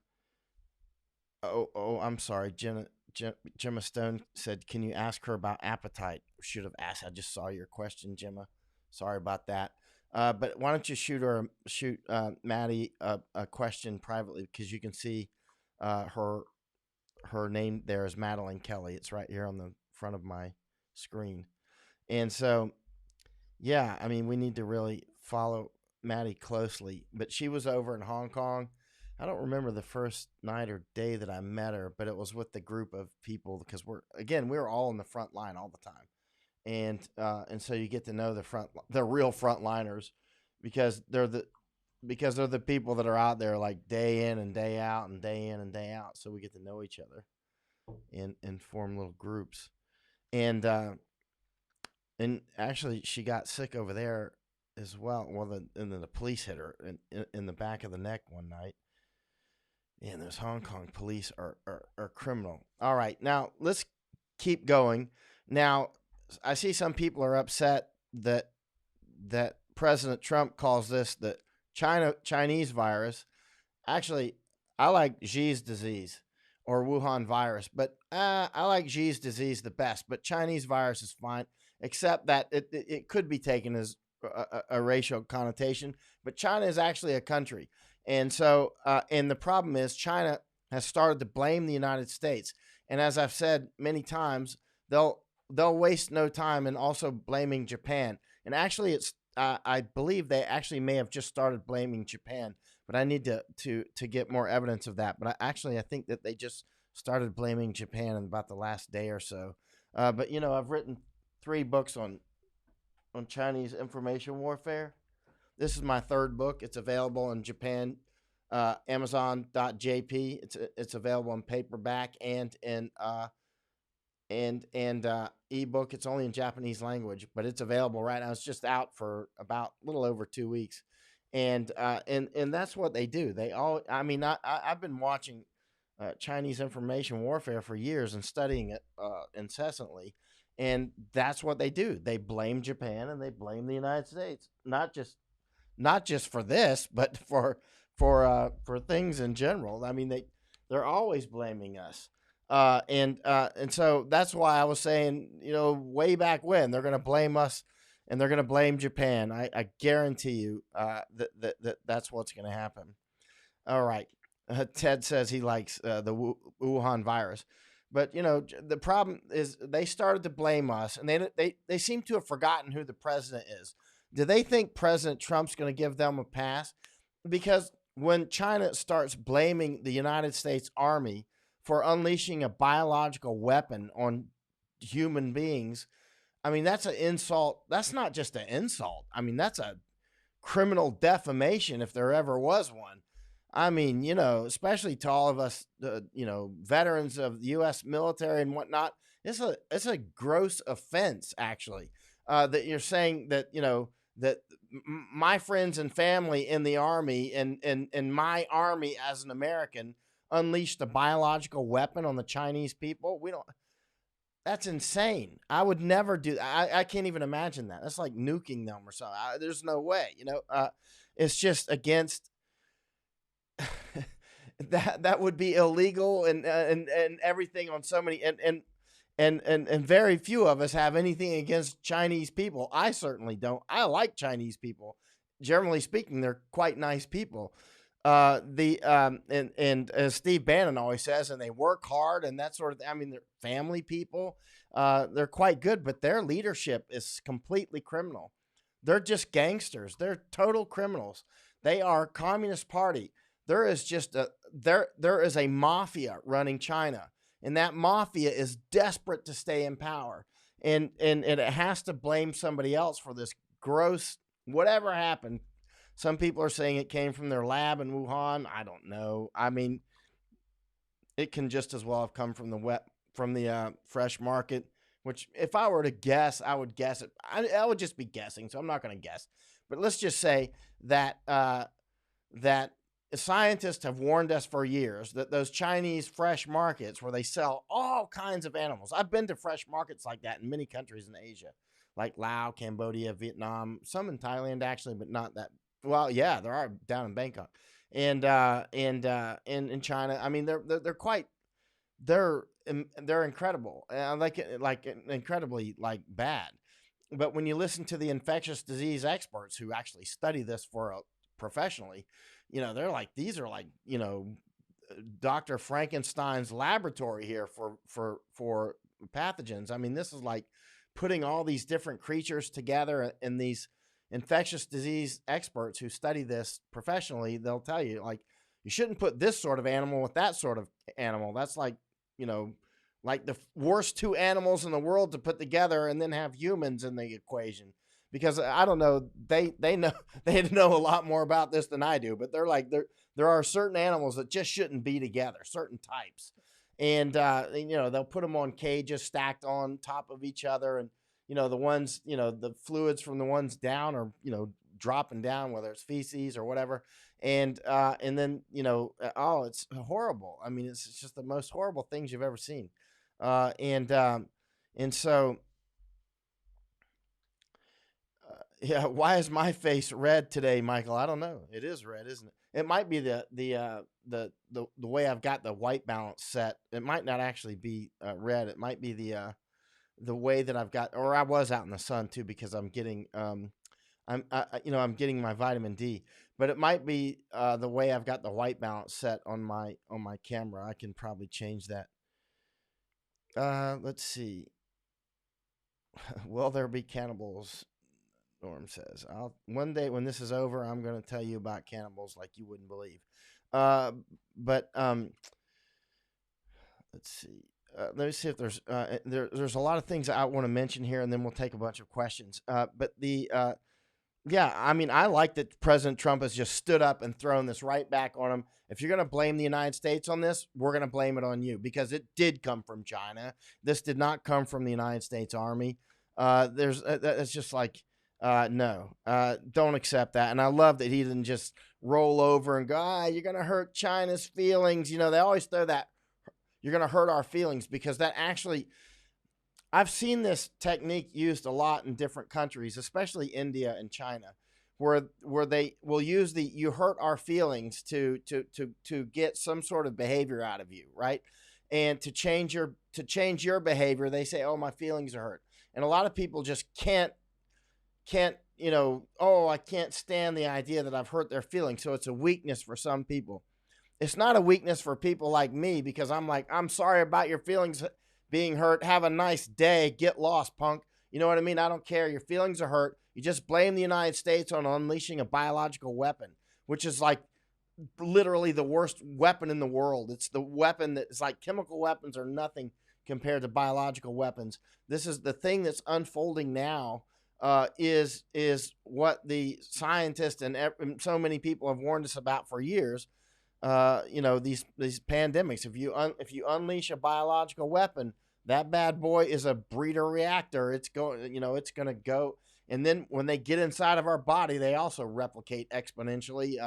Speaker 1: sorry, Gemma Stone said, "Can you ask her about appetite?" Should have asked. I just saw your question, Gemma. Sorry about that. But why don't you shoot Maddie a question privately because you can see her name there is Madeline Kelly. It's right here on the front of my screen. And so, yeah, I mean, we need to really follow Maddie closely. But she was over in Hong Kong. I don't remember the first night or day that I met her, but it was with the group of people because we're all in the front line all the time, and so you get to know the real frontliners because they're the people that are out there like day in and day out and day in and day out. So we get to know each other and form little groups. And actually, she got sick over there as well. Well, and then the police hit her in the back of the neck one night. And those Hong Kong police are criminal. All right, now let's keep going. Now, I see some people are upset that President Trump calls this the Chinese virus. Actually, I like Xi's disease or Wuhan virus, but I like Xi's disease the best. But Chinese virus is fine, except that it could be taken as a racial connotation. But China is actually a country, and so and the problem is China has started to blame the United States. And as I've said many times, they'll waste no time in also blaming Japan. And actually, it's I believe they actually may have just started blaming Japan, but I need to get more evidence of that. But I think that they just started blaming Japan in about the last day or so. But I've written 3 books on Chinese information warfare. This is my 3rd book. It's available in Japan, Amazon.jp. It's available in paperback and in ebook. It's only in Japanese language, but it's available right now. It's just out for about a little over 2 weeks, and that's what they do. They all. I mean, I've been watching Chinese information warfare for years and studying it incessantly, and that's what they do. They blame Japan and they blame the United States, not just for this, but for things in general. I mean, they're always blaming us. And so that's why I was saying, way back when they're going to blame us and they're going to blame Japan. I guarantee you that's what's going to happen. All right. Ted says he likes the Wuhan virus. But, the problem is they started to blame us, and they seem to have forgotten who the president is. Do they think President Trump's going to give them a pass? Because when China starts blaming the United States Army for unleashing a biological weapon on human beings, I mean, that's an insult. That's not just an insult. I mean, that's a criminal defamation if there ever was one. I mean, especially to all of us, veterans of the U.S. military and whatnot, it's a gross offense, actually, that you're saying that, that my friends and family in the Army and my Army as an American unleashed a biological weapon on the Chinese people. That's insane. I would never do that. I can't even imagine that. That's like nuking them or something. There's no way, it's just against that would be illegal and everything on so many and very few of us have anything against Chinese people. I certainly don't. I like Chinese people. Generally speaking, they're quite nice people. And as Steve Bannon always says, and they work hard and that sort of thing. I mean, they're family people. They're quite good, but their leadership is completely criminal. They're just gangsters. They're total criminals. They are Communist Party. There is a mafia running China, and that mafia is desperate to stay in power, and it has to blame somebody else for this gross whatever happened. Some people are saying it came from their lab in Wuhan. I don't know. I mean, it can just as well have come from the fresh market. Which, if I were to guess, I would guess it. I would just be guessing, so I'm not going to guess. But let's just say that that scientists have warned us for years that those Chinese fresh markets where they sell all kinds of animals. I've been to fresh markets like that in many countries in Asia, like Laos, Cambodia, Vietnam, some in Thailand actually, but not that. Well, yeah, there are down in Bangkok, and in China. I mean, they're quite they're incredible, like incredibly like bad. But when you listen to the infectious disease experts who actually study this professionally, they're like, these are like, Dr. Frankenstein's laboratory here for pathogens. I mean, this is like putting all these different creatures together, and these infectious disease experts who study this professionally, they'll tell you, like, you shouldn't put this sort of animal with that sort of animal. That's like, like the worst 2 animals in the world to put together and then have humans in the equation. Because I don't know, they know they know a lot more about this than I do, but they're like, there are certain animals that just shouldn't be together, certain types. And they'll put them on cages stacked on top of each other, and the ones, the fluids from the ones down are, dropping down, whether it's feces or whatever. And then, oh, it's horrible. I mean, it's just the most horrible things you've ever seen. And so, yeah, why is my face red today, Michael? I don't know. It is red, isn't it? It might be the way I've got the white balance set. It might not actually be red. It might be the way that I've got, or I was out in the sun too, because I'm getting I'm getting my vitamin D. But it might be the way I've got the white balance set on my camera. I can probably change that. Let's see. Will there be cannibals? Norm says, "I'll one day when this is over, I'm going to tell you about cannibals like you wouldn't believe." But let's see. Let me see if there's a lot of things I want to mention here, and then we'll take a bunch of questions. But yeah, I mean, I like that President Trump has just stood up and thrown this right back on him. If you're going to blame the United States on this, we're going to blame it on you, because it did come from China. This did not come from the United States Army. It's just like, no, don't accept that. And I love that he didn't just roll over and go, you're going to hurt China's feelings. They always throw that, you're going to hurt our feelings, because that actually, I've seen this technique used a lot in different countries, especially India and China, where they will use the "you hurt our feelings" to get some sort of behavior out of you, right? And to change your behavior, they say, "Oh, my feelings are hurt," and a lot of people just can't oh, I can't stand the idea that I've hurt their feelings. So it's a weakness for some people. It's not a weakness for people like me, because I'm like, I'm sorry about your feelings being hurt. Have a nice day. Get lost, punk. You know what I mean? I don't care. Your feelings are hurt. You just blame the United States on unleashing a biological weapon, which is like literally the worst weapon in the world. It's the weapon that's like, chemical weapons are nothing compared to biological weapons. This is the thing that's unfolding now. Is what the scientists and so many people have warned us about for years. These pandemics. If you unleash a biological weapon, that bad boy is a breeder reactor. It's going to go, and then when they get inside of our body, they also replicate exponentially.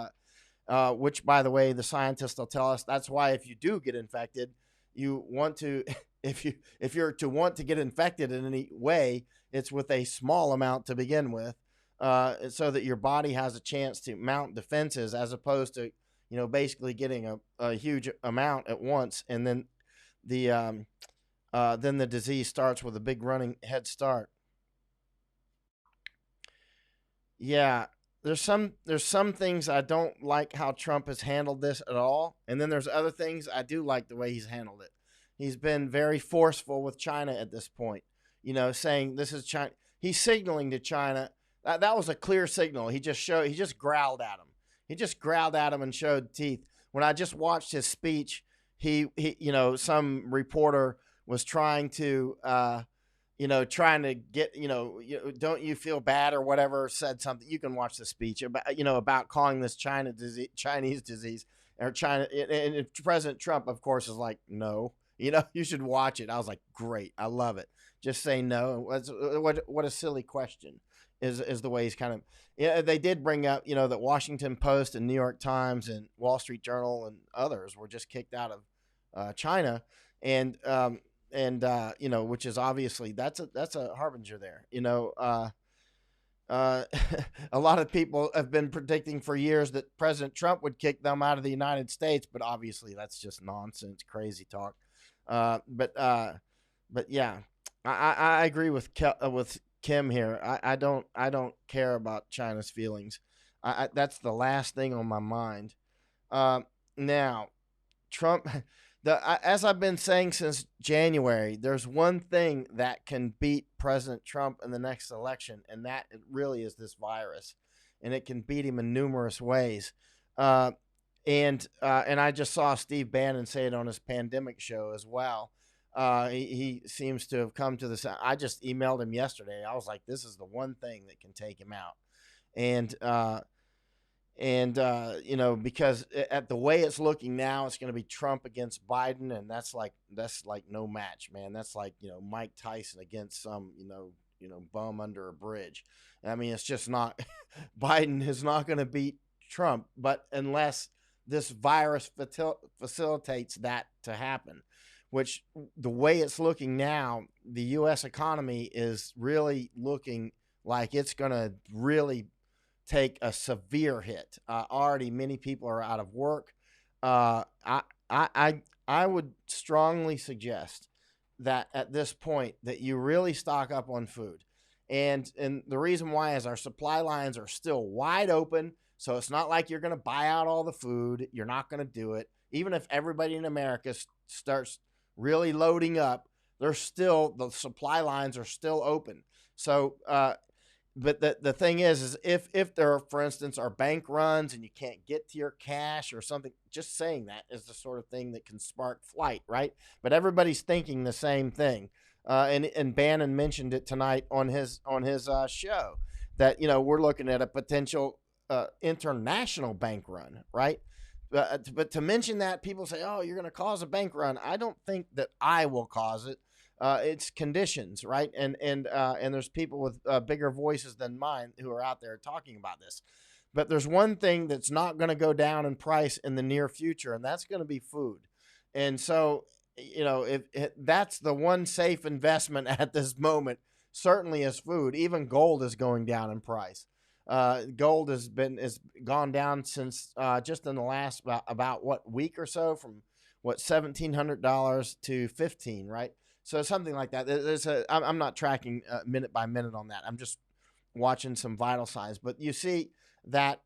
Speaker 1: Which, by the way, the scientists will tell us that's why if you do get infected, you want to, if you're to want to get infected in any way, it's with a small amount to begin with, so that your body has a chance to mount defenses, as opposed to basically getting a huge amount at once, and then the disease starts with a big running head start. Yeah, there's some things I don't like how Trump has handled this at all, and then there's other things I do like the way he's handled it. He's been very forceful with China at this point, saying this is China. He's signaling to China. That was a clear signal. He just growled at him. He just growled at him and showed teeth. When I just watched his speech, he some reporter was trying to get, don't you feel bad or whatever, said something. You can watch the speech about calling this Chinese disease, or China. And President Trump, of course, is like, no, you should watch it. I was like, great. I love it. Just say no. What a silly question is the way he's kind of, they did bring up, that Washington Post and New York Times and Wall Street Journal and others were just kicked out of China. And which is obviously, that's a harbinger there. A lot of people have been predicting for years that President Trump would kick them out of the United States, but obviously that's just nonsense, crazy talk. But yeah, I agree with Kim here. I don't care about China's feelings. That's the last thing on my mind. Now, Trump. As I've been saying since January, there's one thing that can beat President Trump in the next election, and that really is this virus, and it can beat him in numerous ways. And I just saw Steve Bannon say it on his pandemic show as well. He seems to have come to this. I just emailed him yesterday. I was like, this is the one thing that can take him out. And because at the way it's looking now, it's going to be Trump against Biden, and that's like no match, man. That's like Mike Tyson against some bum under a bridge. I mean, it's just not. Biden is not going to beat Trump, but unless this virus facilitates that to happen, which the way it's looking now, the U.S. economy is really looking like it's going to really take a severe hit. Already, many people are out of work. I would strongly suggest that at this point that you really stock up on food. And the reason why is our supply lines are still wide open. So it's not like you're going to buy out all the food. You're not going to do it. Even if everybody in America starts really loading up, the supply lines are still open. So, but the thing is if there, for instance, are bank runs and you can't get to your cash or something, just saying that is the sort of thing that can spark flight, right? But everybody's thinking the same thing. And Bannon mentioned it tonight on his show that we're looking at a potential international bank run, right? But to mention that, people say, "Oh, you're going to cause a bank run." I don't think that I will cause it. It's conditions, right? And there's people with bigger voices than mine who are out there talking about this. But there's one thing that's not going to go down in price in the near future, and that's going to be food. And so, if that's the one safe investment at this moment, certainly is food. Even gold is going down in price. Gold has gone down since just in the last about what week or so, from what $1,700 to $15, right? So something like that. I'm not tracking minute by minute on that. I'm just watching some vital signs. But you see that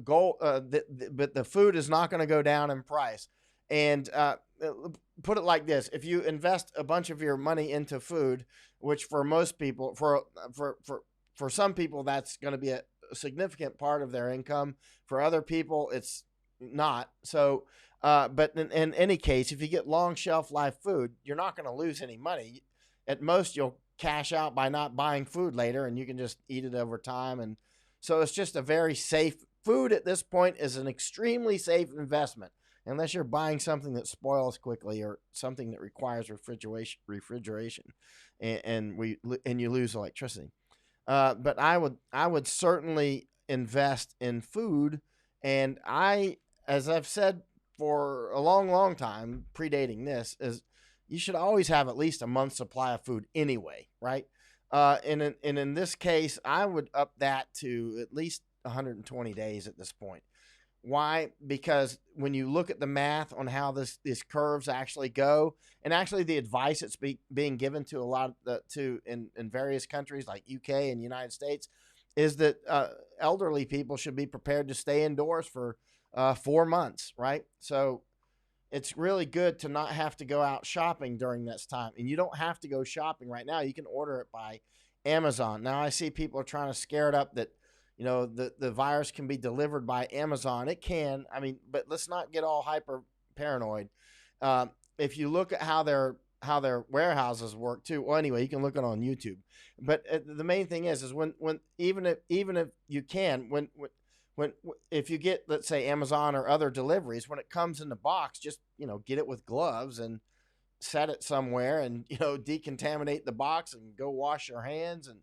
Speaker 1: gold, but the food is not going to go down in price. And put it like this: if you invest a bunch of your money into food, which for most people, for some people, that's going to be a significant part of their income. For other people, it's not. So, but in any case, if you get long shelf life food, you're not going to lose any money. At most, you'll cash out by not buying food later, and you can just eat it over time. And so it's just a very safe food at this point is an extremely safe investment, unless you're buying something that spoils quickly or something that requires refrigeration, and you lose electricity. But I would certainly invest in food, and as I've said for a long, long time, predating this, is you should always have at least a month's supply of food anyway, right? And in this case, I would up that to at least 120 days at this point. Why? Because when you look at the math on how these curves actually go, and actually the advice that's being given to a lot of in various countries like UK and United States, is that elderly people should be prepared to stay indoors for 4 months, right? So it's really good to not have to go out shopping during this time. And you don't have to go shopping right now. You can order it by Amazon. Now I see people are trying to scare it up that the virus can be delivered by Amazon. It can. I mean, but let's not get all hyper paranoid. If you look at how their warehouses work too. Well, anyway, you can look it on YouTube. But the main thing is when even if you can when if you get, let's say, Amazon or other deliveries, when it comes in the box, just get it with gloves and set it somewhere, and decontaminate the box and go wash your hands. And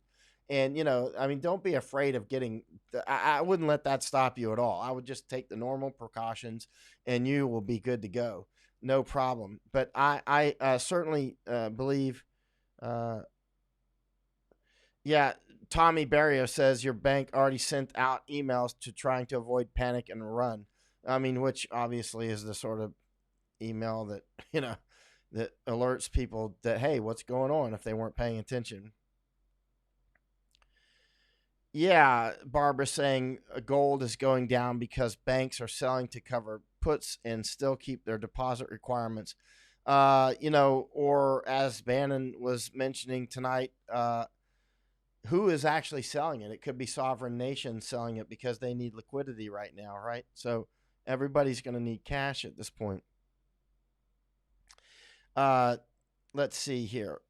Speaker 1: I mean, don't be afraid of getting. I wouldn't let that stop you at all. I would just take the normal precautions, and you will be good to go, no problem. But I certainly believe. Yeah, Tommy Barrio says your bank already sent out emails to trying to avoid panic and run. I mean, which obviously is the sort of email that that alerts people that, hey, what's going on, if they weren't paying attention. Yeah, Barbara saying gold is going down because banks are selling to cover puts and still keep their deposit requirements. Or as Bannon was mentioning tonight, who is actually selling it? It could be sovereign nations selling it because they need liquidity right now, right? So everybody's going to need cash at this point. Let's see here.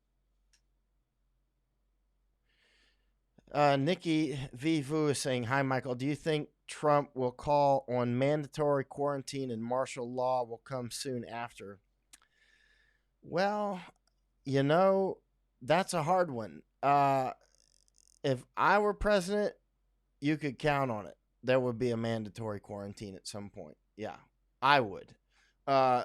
Speaker 1: Nikki Vivu is saying, hi, Michael. Do you think Trump will call on mandatory quarantine and martial law will come soon after? Well, that's a hard one. if I were president, you could count on it. There would be a mandatory quarantine at some point. Yeah, I would. Uh,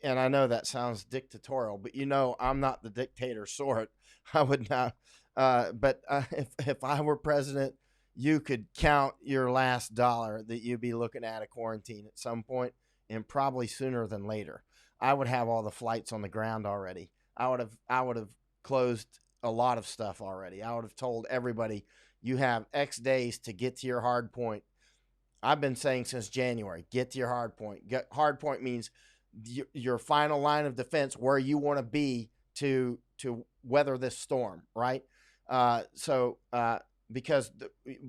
Speaker 1: and I know that sounds dictatorial, but I'm not the dictator sort. I would not. But if I were president, you could count your last dollar that you'd be looking at a quarantine at some point, and probably sooner than later. I would have all the flights on the ground already. I would have closed a lot of stuff already. I would have told everybody you have X days to get to your hard point. I've been saying since January, get to your hard point. Hard point means your final line of defense, where you want to be to weather this storm, right? Because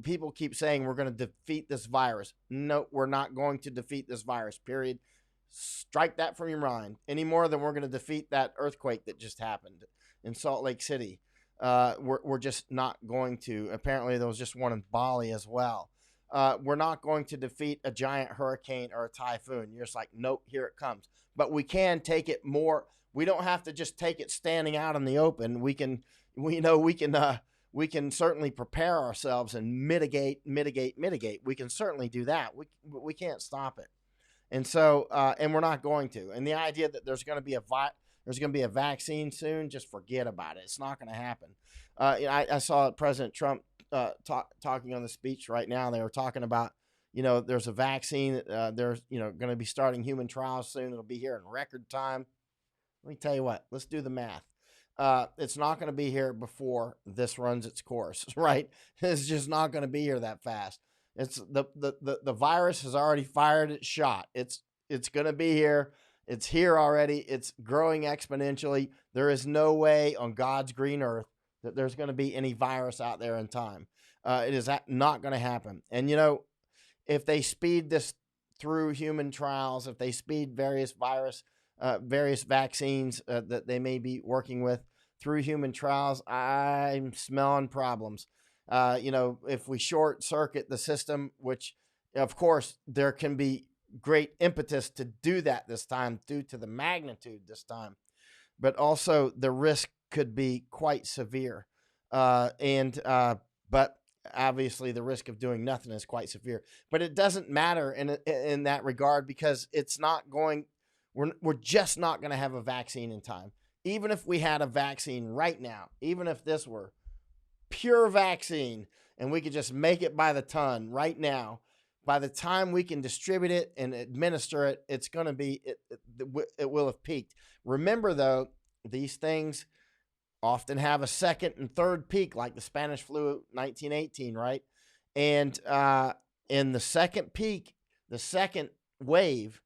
Speaker 1: people keep saying we're going to defeat this virus. No, we're not going to defeat this virus, period. Strike that from your mind, any more than we're going to defeat that earthquake that just happened in Salt Lake City. We're just not going to. Apparently, there was just one in Bali as well. We're not going to defeat a giant hurricane or a typhoon. You're just like, nope, here it comes. But we can take it more. We don't have to just take it standing out in the open. We can certainly prepare ourselves and mitigate. We can certainly do that. We can't stop it. And so, and we're not going to. And the idea that there's going to be a vaccine soon, just forget about it. It's not going to happen. I saw President Trump talking on the speech right now. They were talking about, there's a vaccine. There's, going to be starting human trials soon. It'll be here in record time. Let me tell you what. Let's do the math. It's not going to be here before this runs its course, right? It's just not going to be here that fast. It's the virus has already fired its shot. It's going to be here. It's here already. It's growing exponentially. There is no way on God's green earth that there's going to be any virus out there in time. It is not going to happen. And, if they speed this through human trials, if they speed various vaccines that they may be working with through human trials, I'm smelling problems. If we short circuit the system, which, of course, there can be great impetus to do that this time due to the magnitude this time, but also the risk could be quite severe. But obviously the risk of doing nothing is quite severe, but it doesn't matter in that regard, because we're just not going to have a vaccine in time. Even if we had a vaccine right now, even if this were pure vaccine and we could just make it by the ton right now, by the time we can distribute it and administer it, it's going to be, it will have peaked. Remember, though, these things often have a second and third peak, like the Spanish flu 1918, right? And in the second peak, the second wave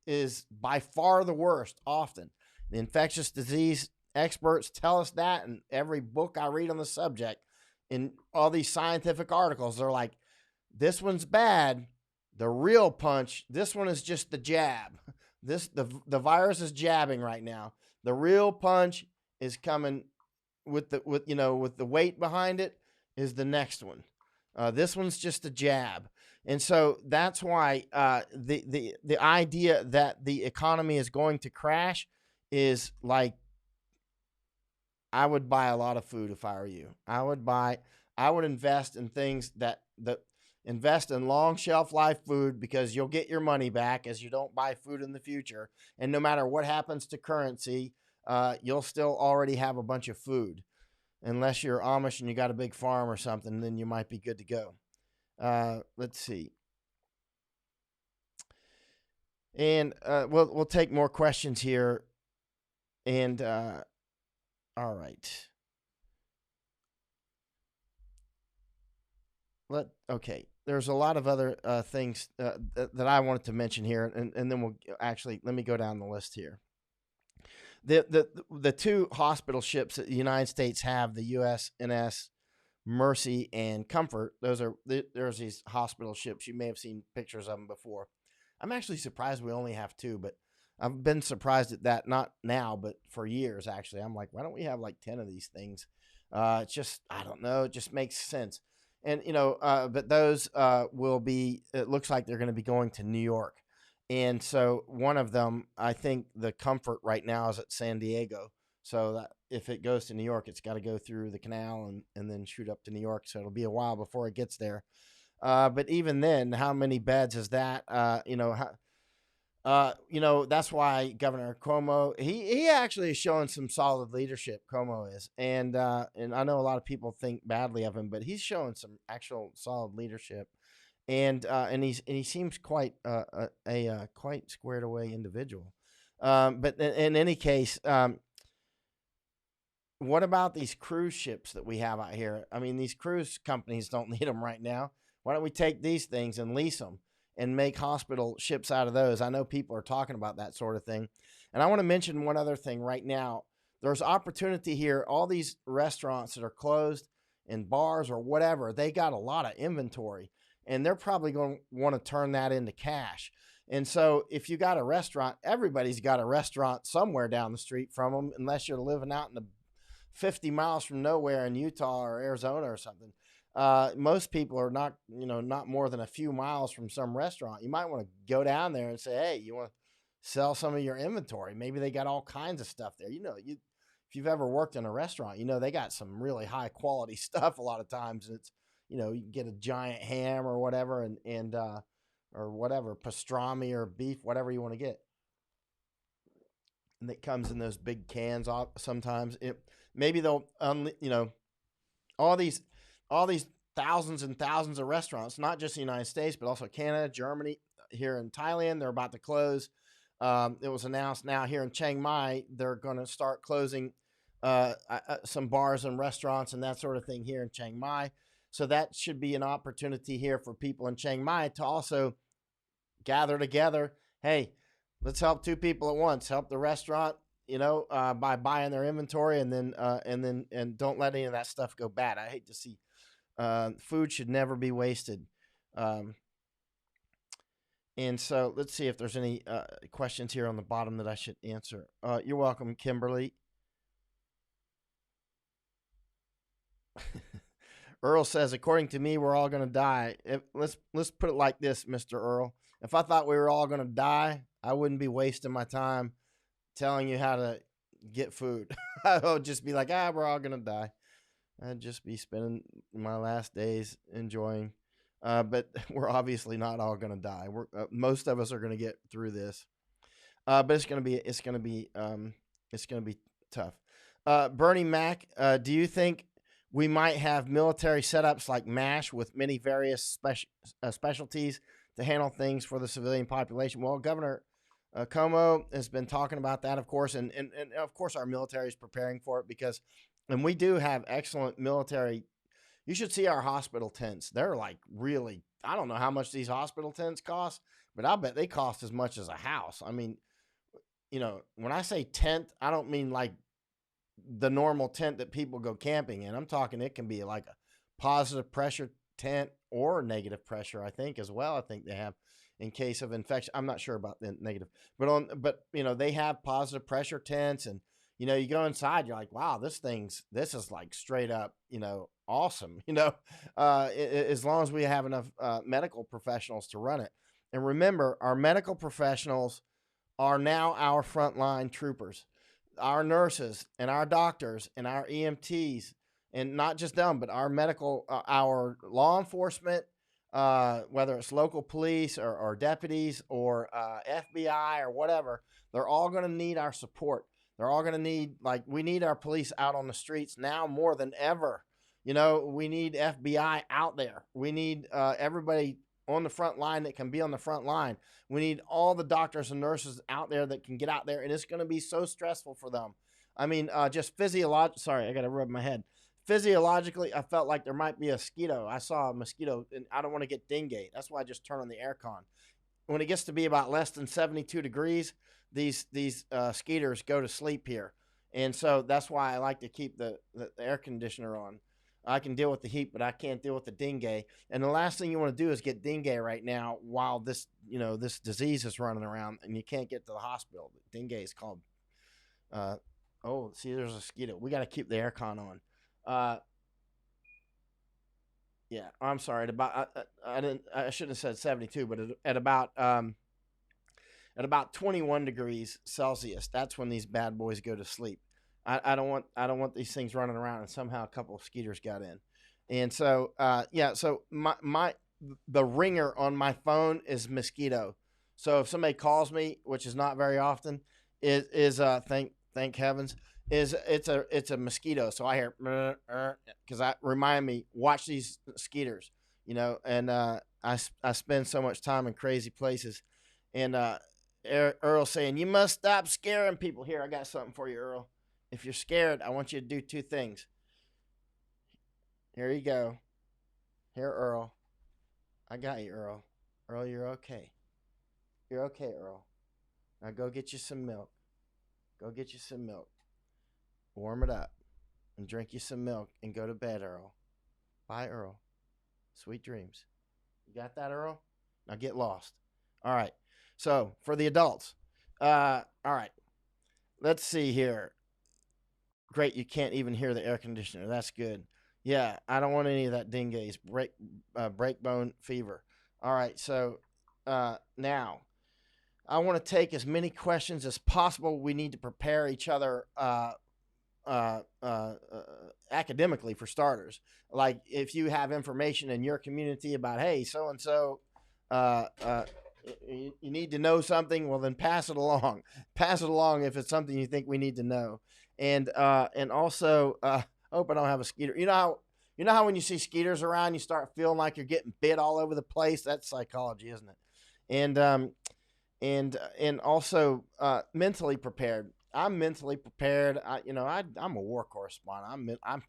Speaker 1: is by far the worst often. The infectious disease experts tell us that in every book I read on the subject. In all these scientific articles, they're like, this one's bad. The real punch, this one is just the jab. The virus is jabbing right now. The real punch is coming with the weight behind it is the next one. This one's just a jab. And so that's why the idea that the economy is going to crash is like, I would buy a lot of food if I were you. I would invest in things that invest in long shelf life food, because you'll get your money back as you don't buy food in the future. And no matter what happens to currency, you'll still already have a bunch of food. Unless you're Amish and you got a big farm or something, then you might be good to go. Let's see. And we'll take more questions here. And all right. Okay. There's a lot of other things that I wanted to mention here, and then we'll actually, let me go down the list here. The two hospital ships that the United States have, the USNS Mercy and Comfort, there's these hospital ships. You may have seen pictures of them before. I'm actually surprised we only have two, but I've been surprised at that, not now, but for years, actually. I'm like, why don't we have like 10 of these things? It's just, I don't know, it just makes sense. And, but those will be, it looks like they're going to be going to New York. And so one of them, I think the Comfort right now is at San Diego. So that if it goes to New York, it's got to go through the canal and then shoot up to New York. So it'll be a while before it gets there. But even then, how many beds is that? That's why Governor Cuomo, he actually is showing some solid leadership. Cuomo is, and I know a lot of people think badly of him, but he's showing some actual solid leadership, and he seems quite a quite squared away individual. But in any case, what about these cruise ships that we have out here? I mean, these cruise companies don't need them right now. Why don't we take these things and lease them and make hospital ships out of those? I know people are talking about that sort of thing. And I want to mention one other thing right now. There's opportunity here. All these restaurants that are closed and bars or whatever, they got a lot of inventory and they're probably going to want to turn that into cash. And so if you got a restaurant, everybody's got a restaurant somewhere down the street from them, unless you're living out in the 50 miles from nowhere in Utah or Arizona or something. Most people are not more than a few miles from some restaurant. You might want to go down there and say, hey, you want to sell some of your inventory? Maybe they got all kinds of stuff there. If you've ever worked in a restaurant, they got some really high quality stuff a lot of times. And it's, you can get a giant ham or whatever or whatever, pastrami or beef, whatever you want to get. And it comes in those big cans sometimes. Maybe they'll, all these thousands and thousands of restaurants, not just the United States, but also Canada, Germany, here in Thailand, they're about to close. It was announced now here in Chiang Mai, they're going to start closing some bars and restaurants and that sort of thing here in Chiang Mai. So that should be an opportunity here for people in Chiang Mai to also gather together. Hey, let's help two people at once. Help the restaurant, by buying their inventory, and don't let any of that stuff go bad. I hate to see food should never be wasted. And so let's see if there's any questions here on the bottom that I should answer. You're welcome, Kimberly. Earl says, according to me, we're all going to die. Let's put it like this, Mr. Earl. If I thought we were all going to die, I wouldn't be wasting my time telling you how to get food. I would just be like, we're all going to die. I'd just be spending my last days enjoying. But we're obviously not all going to die. Most of us are going to get through this. But it's going to be tough. Bernie Mac, do you think we might have military setups like MASH with many various specialties to handle things for the civilian population? Well, Governor Cuomo has been talking about that, of course, and of course our military is preparing for it and we do have excellent military. You should see our hospital tents. They're like really, I don't know how much these hospital tents cost, but I bet they cost as much as a house. I mean, when I say tent, I don't mean like the normal tent that people go camping in. I'm talking it can be like a positive pressure tent or negative pressure, I think, as well. I think they have in case of infection. I'm not sure about the negative, but they have positive pressure tents, and you go inside, you're like, wow, this is like straight up, awesome, as long as we have enough medical professionals to run it. And remember, our medical professionals are now our frontline troopers. Our nurses and our doctors and our EMTs, and not just them, but our medical, our law enforcement, whether it's local police or deputies or FBI or whatever, they're all going to need our support. They're all going to need, we need our police out on the streets now more than ever. We need FBI out there. We need everybody on the front line that can be on the front line. We need all the doctors and nurses out there that can get out there, and it's going to be so stressful for them. I mean, just sorry, I got to rub my head. Physiologically, I felt like there might be a mosquito. I saw a mosquito, and I don't want to get dengue. That's why I just turn on the aircon. When it gets to be about less than 72 degrees, these skeeters go to sleep here. And so that's why I like to keep the air conditioner on. I can deal with the heat, but I can't deal with the dengue. And the last thing you want to do is get dengue right now while this disease is running around and you can't get to the hospital. Dengue is called. See, there's a mosquito. We got to keep the aircon on. Yeah, I'm sorry. I shouldn't have said 72, but at about 21 degrees Celsius, that's when these bad boys go to sleep. I don't want these things running around, and somehow a couple of skeeters got in. And so so the ringer on my phone is mosquito. So if somebody calls me, which is not very often, is thank heavens, is it's a mosquito. So I hear because I remind me, watch these skeeters, and I spend so much time in crazy places, and Earl saying, you must stop scaring people. Here, I got something for you, Earl. If you're scared, I want you to do two things. Here you go. Here, Earl. I got you, Earl. Earl, you're okay. You're okay, Earl. Now go get you some milk. Go get you some milk. Warm it up and drink you some milk and go to bed, Earl. Bye, Earl. Sweet dreams. You got that, Earl? Now get lost. All right. So for the adults, all right. Let's see here. Great, you can't even hear the air conditioner. That's good. Yeah, I don't want any of that dingaze break bone fever. All right, so now I want to take as many questions as possible. We need to prepare each other academically, for starters. Like if you have information in your community about, hey, so and so, you need to know something. Well, then pass it along. Pass it along if it's something you think we need to know. And also, hope I don't have a skeeter. You know how when you see skeeters around, you start feeling like you're getting bit all over the place. That's psychology, isn't it? And also mentally prepared. I'm mentally prepared. I'm a war correspondent. I'm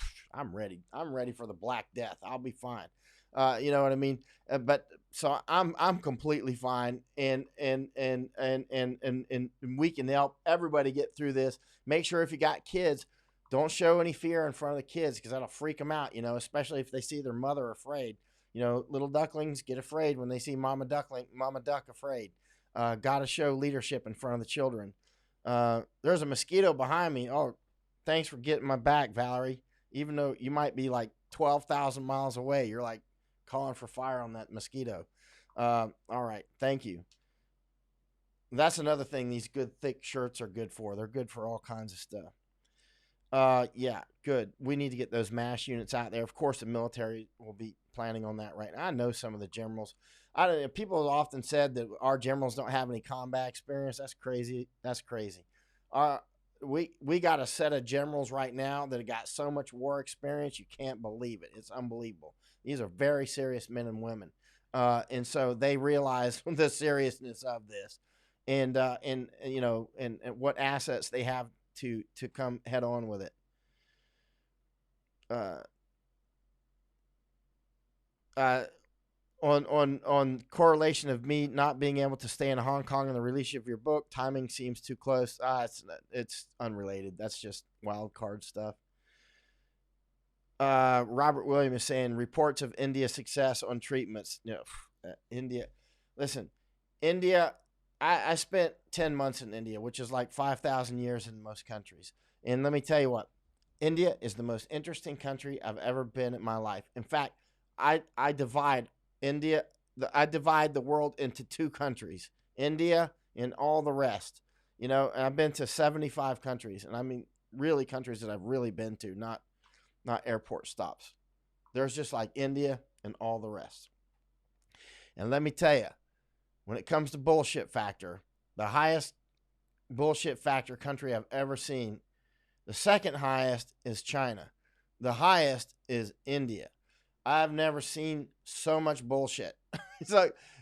Speaker 1: ready. I'm ready for the Black Death. I'll be fine. You know what I mean? But so I'm completely fine, and we can help everybody get through this. Make sure if you got kids, don't show any fear in front of the kids, because that'll freak them out. Especially if they see their mother afraid. Little ducklings get afraid when they see Mama Duck afraid. Got to show leadership in front of the children. There's a mosquito behind me. Oh, thanks for getting my back, Valerie. Even though you might be like 12,000 miles away, you're like calling for fire on that mosquito. All right, thank you. That's another thing these good thick shirts are good for. They're good for all kinds of stuff. Yeah, good. We need to get those MASH units out there. Of course, the military will be planning on that right now. I know some of the generals. People have often said that our generals don't have any combat experience. That's crazy. We got a set of generals right now that have got so much war experience, you can't believe it. It's unbelievable. These are very serious men and women, and so they realize the seriousness of this, and what assets they have to come head on with it. On correlation of me not being able to stay in Hong Kong and the release of your book, timing seems too close. It's unrelated. That's just wild card stuff. Robert William is saying reports of India success on treatments. India. Listen, India. I spent 10 months in India, which is like 5,000 years in most countries. And let me tell you what, India is the most interesting country I've ever been in my life. In fact, I divide the world into two countries, India and all the rest. And I've been to 75 countries, and I mean really countries that I've really been to, not airport stops. There's just like India and all the rest. And let me tell you, when it comes to bullshit factor, the highest bullshit factor country I've ever seen, the second highest is China. The highest is India. I've never seen so much bullshit.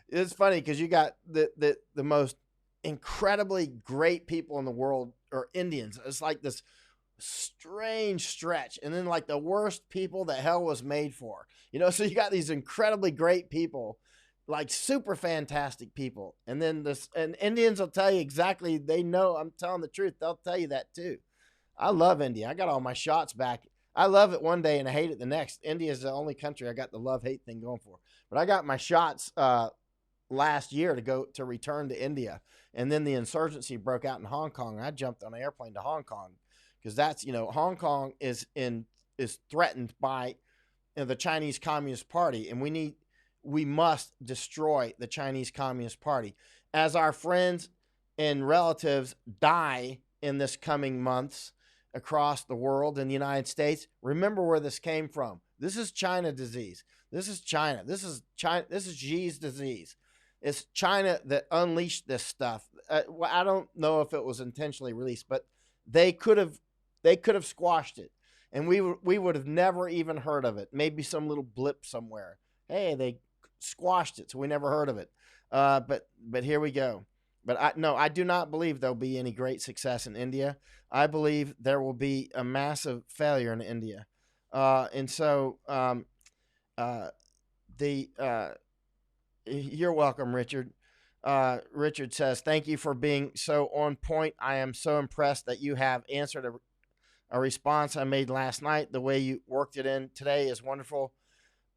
Speaker 1: It's funny because you got the most incredibly great people in the world are Indians. It's like this strange stretch, and then like the worst people that hell was made for. So you got these incredibly great people, like super fantastic people, and then and Indians will tell you exactly. They know I'm telling the truth. They'll tell you that too. I love India. I got all my shots back. I love it one day and I hate it the next. India is the only country I got the love-hate thing going for. But I got my shots last year to return to India. And then the insurgency broke out in Hong Kong. And I jumped on an airplane to Hong Kong because that's, Hong Kong is threatened by the Chinese Communist Party. And we must destroy the Chinese Communist Party. As our friends and relatives die in this coming months, across the world in the United States. Remember where this came from. This is China disease. This is China. This is China. This is Xi's disease. It's China that unleashed this stuff. Well, I don't know if it was intentionally released, but they could have squashed it, and we would have never even heard of it. Maybe some little blip somewhere. Hey, they squashed it, so we never heard of it. But here we go. But I do not believe there'll be any great success in India. I believe there will be a massive failure in India, and so you're welcome, Richard. Richard says, thank you for being so on point. I am so impressed that you have answered a response I made last night. The way you worked it in today is wonderful.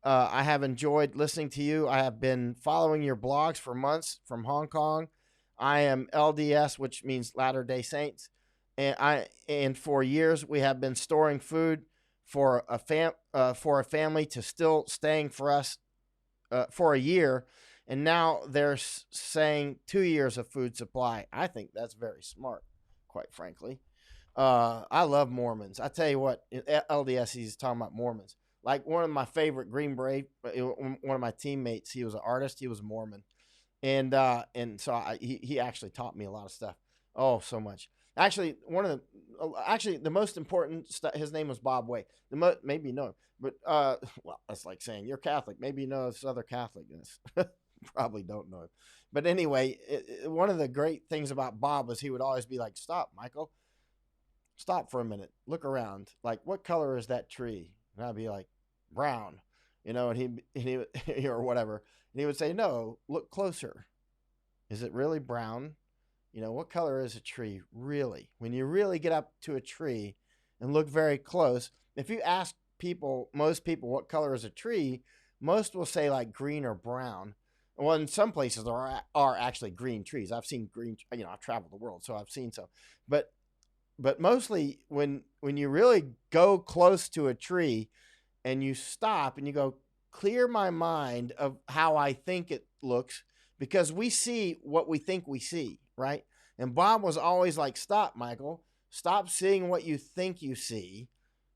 Speaker 1: I have enjoyed listening to you. I have been following your blogs for months from Hong Kong. I am LDS, which means Latter-day Saints. And for years we have been storing food for a family to still staying for us for a year. And now they're saying 2 years of food supply. I think that's very smart, quite frankly. I love Mormons. I tell you what, LDS, he's talking about Mormons. Like one of my favorite Green Beret, one of my teammates, he was an artist. He was a Mormon. And so he actually taught me a lot of stuff. Oh, so much. Actually, the most important stuff, his name was Bob Way. Maybe you know him. But, well, that's like saying you're Catholic. Maybe you know this other Catholic. Probably don't know him. But anyway, one of the great things about Bob was he would always be like, stop, Michael. Stop for a minute. Look around. Like, what color is that tree? And I'd be like, brown. And he or whatever. And he would say, no, look closer. Is it really brown? What color is a tree really? When you really get up to a tree and look very close, if you ask most people, what color is a tree, most will say like green or brown. Well, in some places there are actually green trees. I've seen green, I've traveled the world, so I've seen some. But mostly when you really go close to a tree and you stop and you go, clear my mind of how I think it looks, because we see what we think we see, right? And Bob was always like, stop, Michael. Stop seeing what you think you see.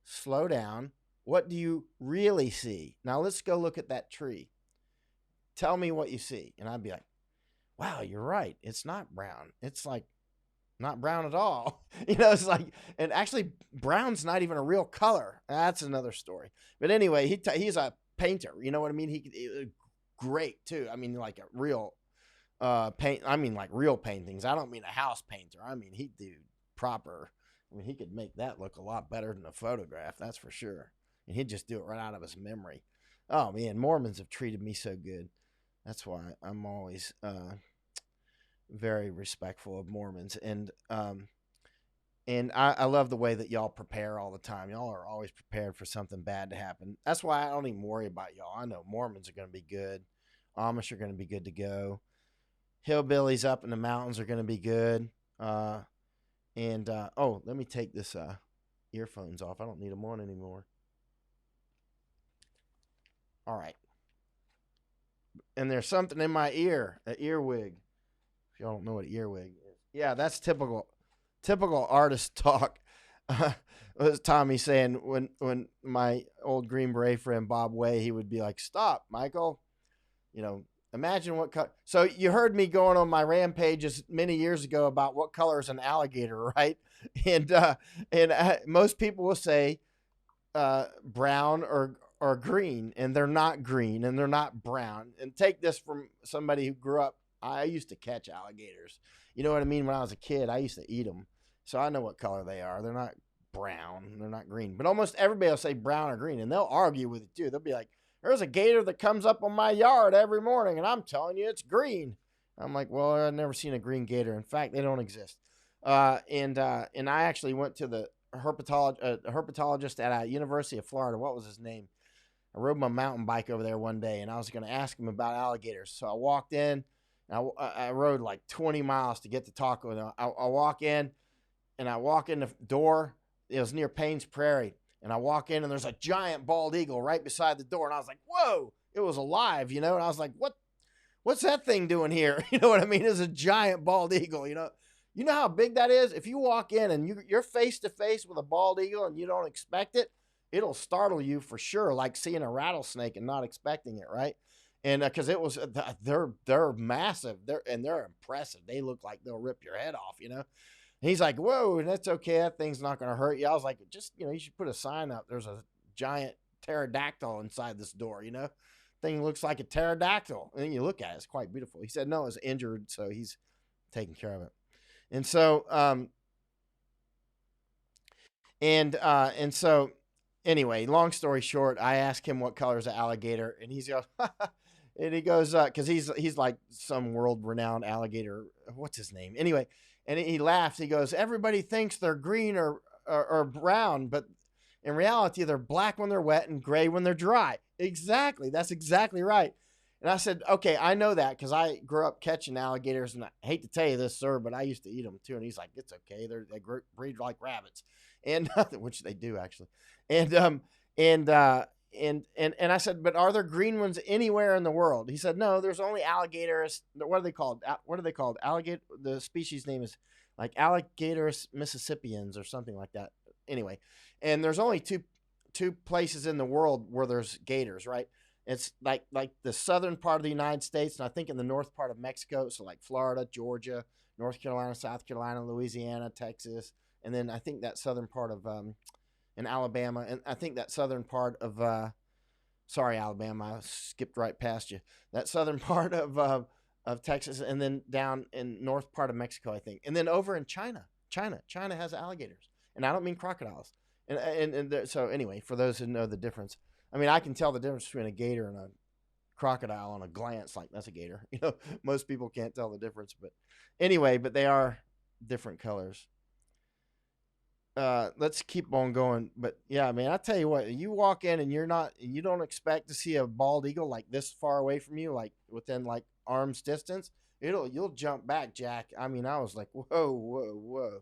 Speaker 1: Slow down. What do you really see? Now let's go look at that tree. Tell me what you see. And I'd be like, wow, you're right. It's not brown. It's like not brown at all. It's like, and actually brown's not even a real color. That's another story. But anyway, he's a painter. You know what I mean? He great too. I mean, like a real paint. I mean, like real paintings. I don't mean a house painter. I mean, he'd do proper. I mean, he could make that look a lot better than a photograph. That's for sure. And he'd just do it right out of his memory. Oh man, Mormons have treated me so good. That's why I'm always very respectful of Mormons. And I love the way that y'all prepare all the time. Y'all are always prepared for something bad to happen. That's why I don't even worry about y'all. I know Mormons are going to be good. Amish are going to be good to go. Hillbillies up in the mountains are going to be good. Let me take this earphones off. I don't need them on anymore. All right. And there's something in my ear, an earwig. If y'all don't know what an earwig is. Yeah, that's typical artist talk. Was Tommy saying when my old Green Beret friend Bob Way, he would be like, stop, Michael. Imagine what color. So you heard me going on my rampages many years ago about what color is an alligator, right? And most people will say brown or green, and they're not green and they're not brown. And take this from somebody who grew up. I used to catch alligators. You know what I mean? When I was a kid, I used to eat them. So I know what color they are. They're not brown. They're not green. But almost everybody will say brown or green, and they'll argue with it too. They'll be like, there's a gator that comes up on my yard every morning, and I'm telling you it's green. I'm like, well, I've never seen a green gator. In fact, they don't exist. And I actually went to the herpetologist at University of Florida. What was his name? I rode my mountain bike over there one day, and I was going to ask him about alligators. So I walked in. I rode like 20 miles to get to talk with him. I walk in, and I walk in the door. It was near Payne's Prairie. And I walk in, and there's a giant bald eagle right beside the door. And I was like, whoa, it was alive, And I was like, what's that thing doing here? You know what I mean? It's a giant bald eagle, You know how big that is? If you walk in and you're face to face with a bald eagle and you don't expect it, it'll startle you for sure, like seeing a rattlesnake and not expecting it, right? And because it was, they're massive, they're impressive. They look like they'll rip your head off, you know. And he's like, "Whoa, that's okay. That thing's not going to hurt you." I was like, "Just, you should put a sign up. There's a giant pterodactyl inside this door, you know." Thing looks like a pterodactyl, and then you look at it; it's quite beautiful. He said, "No, it's injured, so he's taking care of it." And so, and so, anyway, long story short, I asked him what color is an alligator, and he goes, and he goes, because he's like some world renowned alligator. What's his name? Anyway, and he laughed. He goes, "Everybody thinks they're green or brown, but in reality, they're black when they're wet and gray when they're dry." Exactly. That's exactly right. And I said, "Okay, I know that because I grew up catching alligators, and I hate to tell you this, sir, but I used to eat them too." And he's like, "It's okay. They breed like rabbits," and which they do actually. And and I said, "But are there green ones anywhere in the world?" He said, "No, there's only alligators. What are they called? What are they called? Alligator. The species name is like Alligators Mississippians or something like that. Anyway, and there's only two places in the world where there's gators, right? It's like the southern part of the United States, and I think in the north part of Mexico, so like Florida, Georgia, North Carolina, South Carolina, Louisiana, Texas, and then I think that southern part of in Alabama, and I think that southern part of sorry, Alabama, I skipped right past you. That southern part of Texas, and then down in north part of Mexico, I think, and then over in China has alligators, and I don't mean crocodiles. So anyway, for those who know the difference, I mean, I can tell the difference between a gator and a crocodile on a glance. Like, that's a gator. Most people can't tell the difference, but anyway, but they are different colors. Let's keep on going. But yeah, man, I tell you what, you walk in and you don't expect to see a bald eagle like this far away from you, like within like arm's distance. You'll jump back, Jack. I mean, I was like, whoa,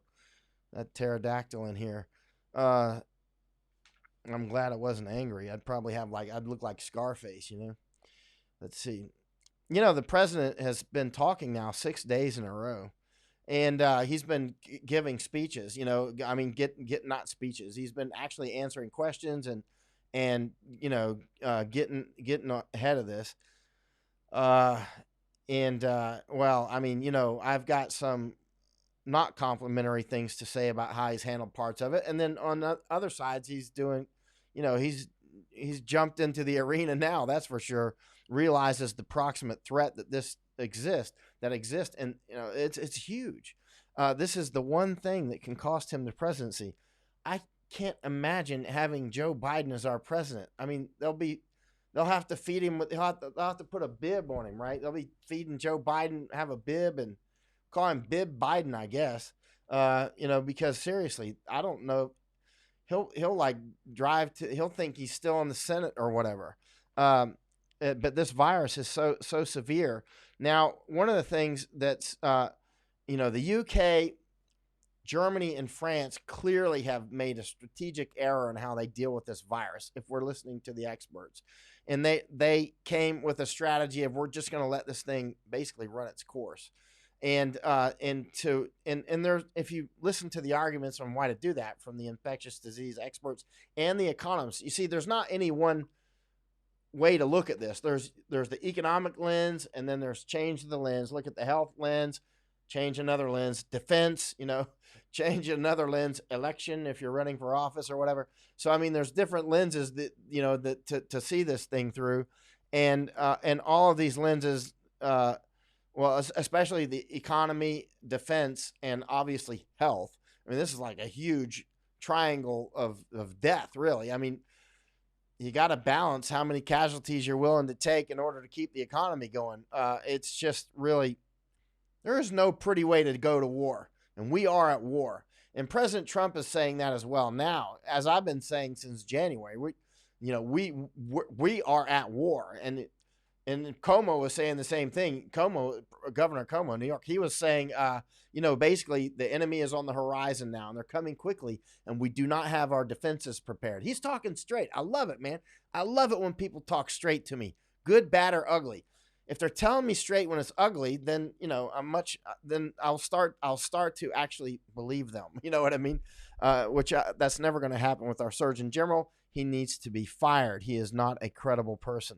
Speaker 1: that pterodactyl in here. I'm glad I wasn't angry. I'd look like Scarface, you know. Let's see. The president has been talking now 6 days in a row, and he's been giving speeches. I mean, not speeches. He's been actually answering questions and getting ahead of this. Well, I mean, I've got some not complimentary things to say about how he's handled parts of it, and then on the other sides, he's doing, he's jumped into the arena now. That's for sure. Realizes the proximate threat that exists, and it's huge. This is the one thing that can cost him the presidency. I can't imagine having Joe Biden as our president. I mean, they'll have to feed him they'll have to put a bib on him, right? They'll be feeding Joe Biden, have a bib, and call him Bib Biden, I guess. Because seriously, I don't know. He'll like he'll think he's still in the Senate or whatever. But this virus is so severe. Now, one of the things that's the UK, Germany, and France clearly have made a strategic error in how they deal with this virus, if we're listening to the experts. And they came with a strategy of, we're just going to let this thing basically run its course. And there, if you listen to the arguments on why to do that from the infectious disease experts and the economists, you see there's not any one way to look at this. There's the economic lens, and then there's change the lens. Look at the health lens, change another lens. Defense, change another lens. Election, if you're running for office or whatever. So I mean, there's different lenses that to see this thing through, and all of these lenses. Well, especially the economy, defense, and obviously health. I mean, this is like a huge triangle of death, really. I mean, you got to balance how many casualties you're willing to take in order to keep the economy going. It's just really, there is no pretty way to go to war, and we are at war. And President Trump is saying that as well. Now, as I've been saying since January, we are at war, and Cuomo was saying the same thing. Governor Cuomo, New York, he was saying, basically the enemy is on the horizon now, and they're coming quickly, and we do not have our defenses prepared. He's talking straight. I love it, man. I love it when people talk straight to me, good, bad, or ugly. if they're telling me straight when it's ugly, then, then I'll start to actually believe them. You know what I mean? That's never going to happen with our Surgeon General. He needs to be fired. He is not a credible person.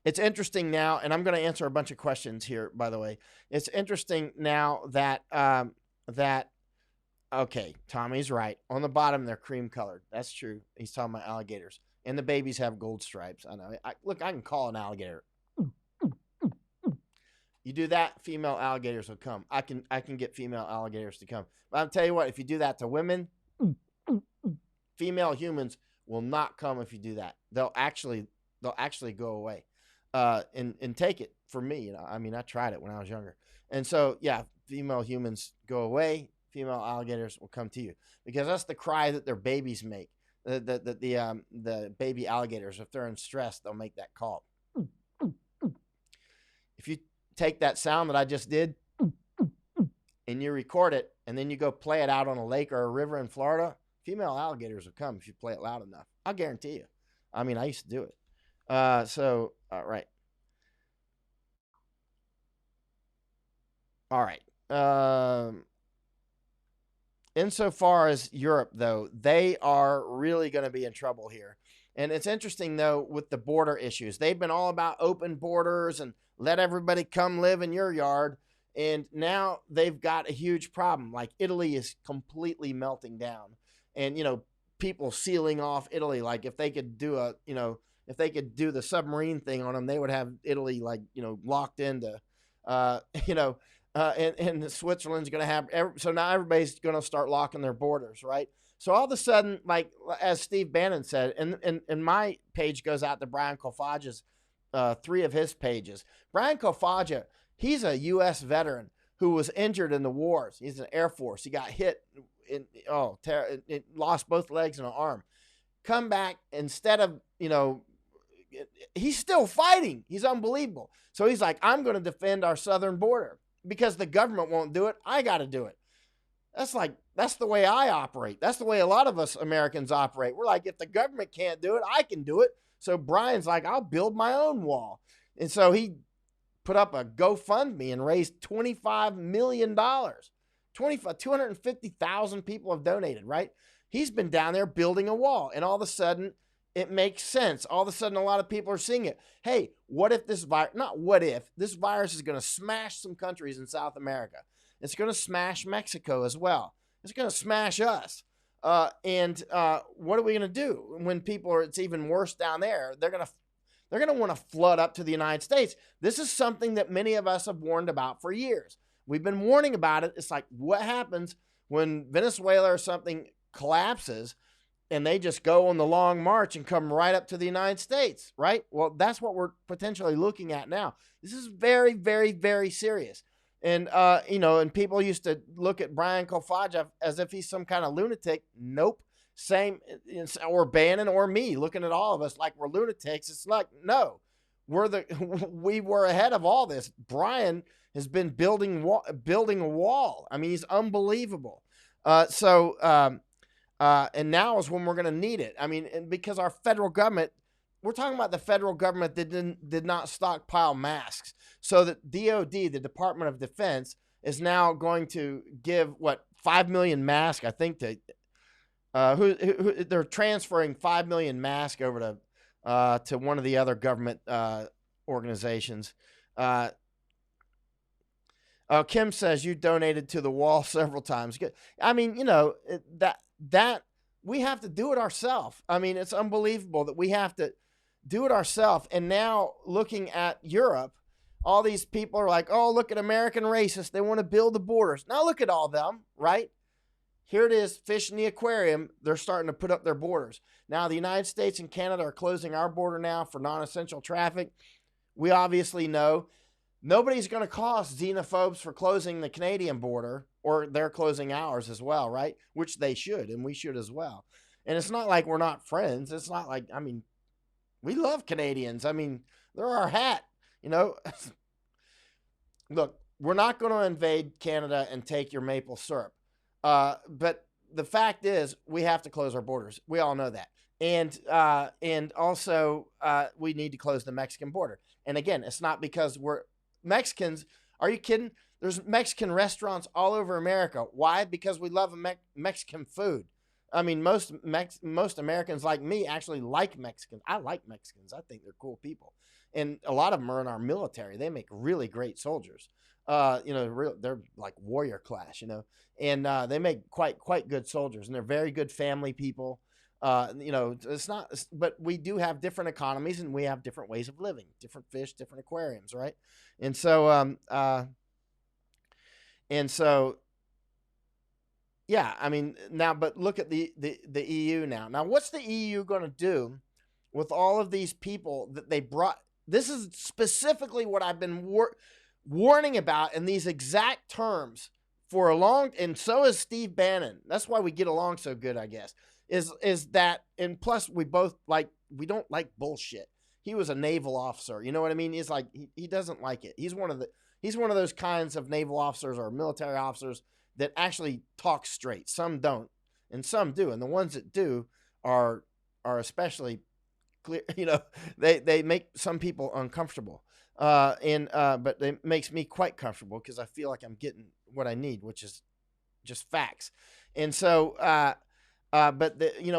Speaker 1: It's interesting now, and I'm going to answer a bunch of questions here, by the way. It's interesting now that, okay, Tommy's right. On the bottom, they're cream colored. That's true. He's talking about alligators. And the babies have gold stripes. I know. Look, I can call an alligator. You do that, female alligators will come. I can get female alligators to come. But I'll tell you what, if you do that to women, female humans will not come if you do that. They'll actually go away. And take it from me. I tried it when I was younger. And so, yeah, female humans go away. Female alligators will come to you, because that's the cry that their babies make. The baby alligators, if they're in stress, they'll make that call. If you take that sound that I just did and you record it, and then you go play it out on a lake or a river in Florida, female alligators will come if you play it loud enough. I'll guarantee you. I used to do it. Right. All right. Insofar as Europe, though, they are really going to be in trouble here. And it's interesting, though, with the border issues. They've been all about open borders and let everybody come live in your yard. And now they've got a huge problem. Like, Italy is completely melting down. And, people sealing off Italy. Like, if they could do if they could do the submarine thing on them, they would have Italy, locked into, and Switzerland's going to have, so now everybody's going to start locking their borders, right? So all of a sudden, like, as Steve Bannon said, and my page goes out to Brian Kofaja's, 3 of his pages. Brian Kofaja, he's a U.S. veteran who was injured in the wars. He's in the Air Force. He got hit, lost both legs and an arm. Come back, instead of, he's still fighting. He's unbelievable. So he's like, I'm going to defend our southern border. Because the government won't do it, I got to do it. That's the way I operate. That's the way a lot of us Americans operate. We're like, if the government can't do it, I can do it. So Brian's like, I'll build my own wall. And so he put up a GoFundMe and raised $25 million. 250,000 people have donated, right? He's been down there building a wall. And all of a sudden, it makes sense. All of a sudden, a lot of people are seeing it. Hey, what if this virus, not what if, this virus is going to smash some countries in South America. It's going to smash Mexico as well. It's going to smash us. And what are we going to do when it's even worse down there? They're going to want to flood up to the United States. This is something that many of us have warned about for years. We've been warning about it. It's like, what happens when Venezuela or something collapses and they just go on the long march and come right up to the United States, right? Well, that's what we're potentially looking at now. This is very, very, very serious. And, and people used to look at Brian Kofaja as if he's some kind of lunatic. Nope. Same, or Bannon or me, looking at all of us like we're lunatics. It's like, no, we were ahead of all this. Brian has been building a wall. He's unbelievable. And now is when we're going to need it. And because our federal government, we're talking about the federal government that did not stockpile masks. So that DOD, the Department of Defense, is now going to give 5 million masks, I think, to they're transferring 5 million masks over to one of the other government organizations. Kim says you donated to the wall several times. Good. That we have to do it ourselves. It's unbelievable that we have to do it ourselves. And now looking at Europe, all these people are like, oh, look at American racists. They want to build the borders. Now look at all them, right? Here it is, fish in the aquarium. They're starting to put up their borders. Now the United States and Canada are closing our border now for non-essential traffic. We obviously know nobody's going to call us xenophobes for closing the Canadian border, or they're closing ours as well, right? Which they should, and we should as well. And it's not like we're not friends. It's not like, we love Canadians. They're our hat, Look, we're not going to invade Canada and take your maple syrup. But the fact is, we have to close our borders. We all know that. and also we need to close the Mexican border. And again, it's not because we're Mexicans. Are you kidding? There's Mexican restaurants all over America. Why? Because we love Mexican food. I mean, most Americans like me actually like Mexicans. I like Mexicans. I think they're cool people, and a lot of them are in our military. They make really great soldiers. They're like warrior class, and they make quite good soldiers, and they're very good family people. It's not, but we do have different economies, and we have different ways of living, different fish, different aquariums, right? And so, and so, yeah, I mean, now, but look at the EU now. Now, what's the EU going to do with all of these people that they brought? This is specifically what I've been warning about in these exact terms for a long, and so is Steve Bannon. That's why we get along so good, I guess. Is that, and plus we don't like bullshit. He was a naval officer, you know what I mean? He's like, he doesn't like it. He's one of those kinds of naval officers or military officers that actually talk straight. Some don't, and some do, and the ones that do are especially clear. They make some people uncomfortable, but it makes me quite comfortable because I feel like I'm getting what I need, which is just facts. And so,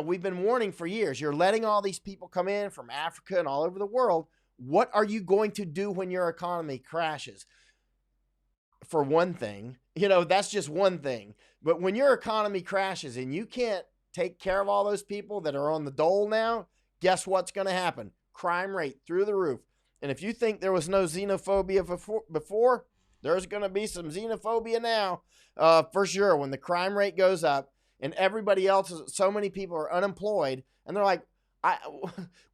Speaker 1: we've been warning for years. You're letting all these people come in from Africa and all over the world. What are you going to do when your economy crashes? For one thing, that's just one thing. But when your economy crashes and you can't take care of all those people that are on the dole now, guess what's going to happen? Crime rate through the roof. And if you think there was no xenophobia before, there's going to be some xenophobia now, for sure. When the crime rate goes up and everybody else, so many people are unemployed, and they're like,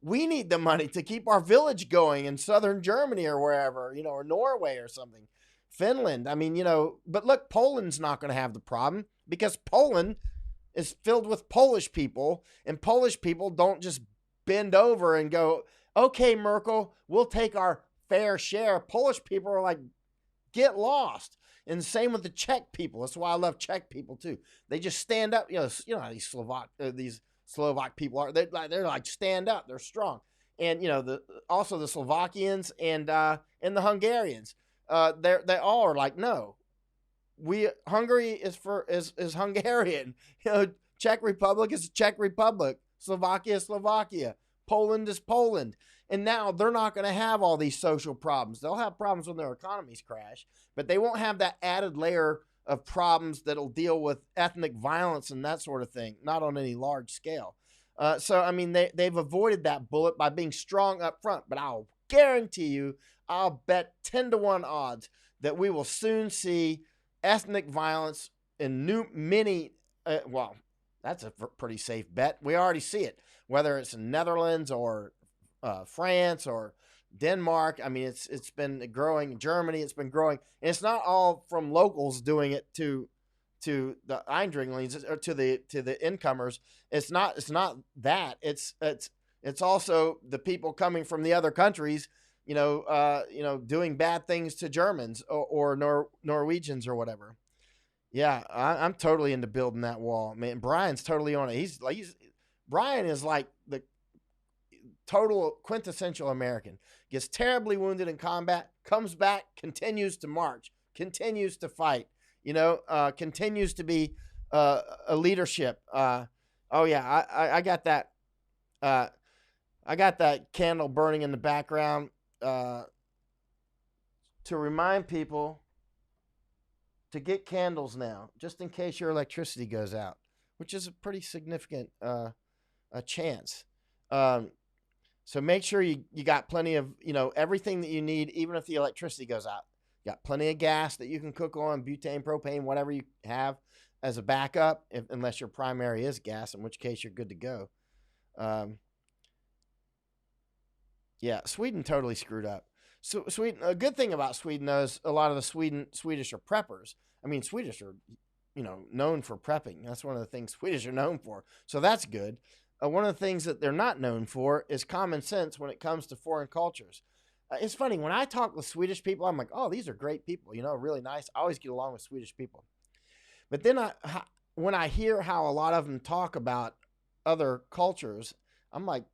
Speaker 1: we need the money to keep our village going in southern Germany or wherever, or Norway or something. Finland. I mean, but look, Poland's not going to have the problem because Poland is filled with Polish people, and Polish people don't just bend over and go, okay, Merkel, we'll take our fair share. Polish people are like, get lost. And same with the Czech people. That's why I love Czech people too. They just stand up. How these Slovak people are. They're like stand up. They're strong. And also the Slovakians and the Hungarians. They all are like, no, Hungary is Hungarian. Czech Republic is Czech Republic. Slovakia is Slovakia. Poland is Poland. And now they're not going to have all these social problems. They'll have problems when their economies crash, but they won't have that added layer of problems that'll deal with ethnic violence and that sort of thing, not on any large scale. So, I mean, they've avoided that bullet by being strong up front, but I'll guarantee you, I'll bet 10-1 odds that we will soon see ethnic violence in that's a pretty safe bet. We already see it, whether it's in Netherlands or France or Denmark. I mean, it's been growing in Germany. It's been growing, and it's not all from locals doing it to the Eindringlings or to the incomers. It's not that. It's also the people coming from the other countries, doing bad things to Germans or Norwegians or whatever. Yeah, I'm totally into building that wall, man. Brian's totally on it. Brian is like the total quintessential American. Gets terribly wounded in combat, comes back, continues to march, continues to fight. Continues to be a leadership. Oh yeah, I got that. I got that candle burning in the background to remind people to get candles now, just in case your electricity goes out, which is a pretty significant a chance. So make sure you got plenty of everything that you need, even if the electricity goes out. You got plenty of gas that you can cook on, butane, propane, whatever you have as a backup, unless your primary is gas, in which case you're good to go. Yeah, Sweden totally screwed up. So Sweden, a good thing about Sweden though is a lot of the Swedish are preppers. I mean, Swedish are, known for prepping. That's one of the things Swedish are known for. So that's good. One of the things that they're not known for is common sense when it comes to foreign cultures. It's funny, when I talk with Swedish people, I'm like, oh, these are great people, really nice. I always get along with Swedish people. But then when I hear how a lot of them talk about other cultures, I'm like,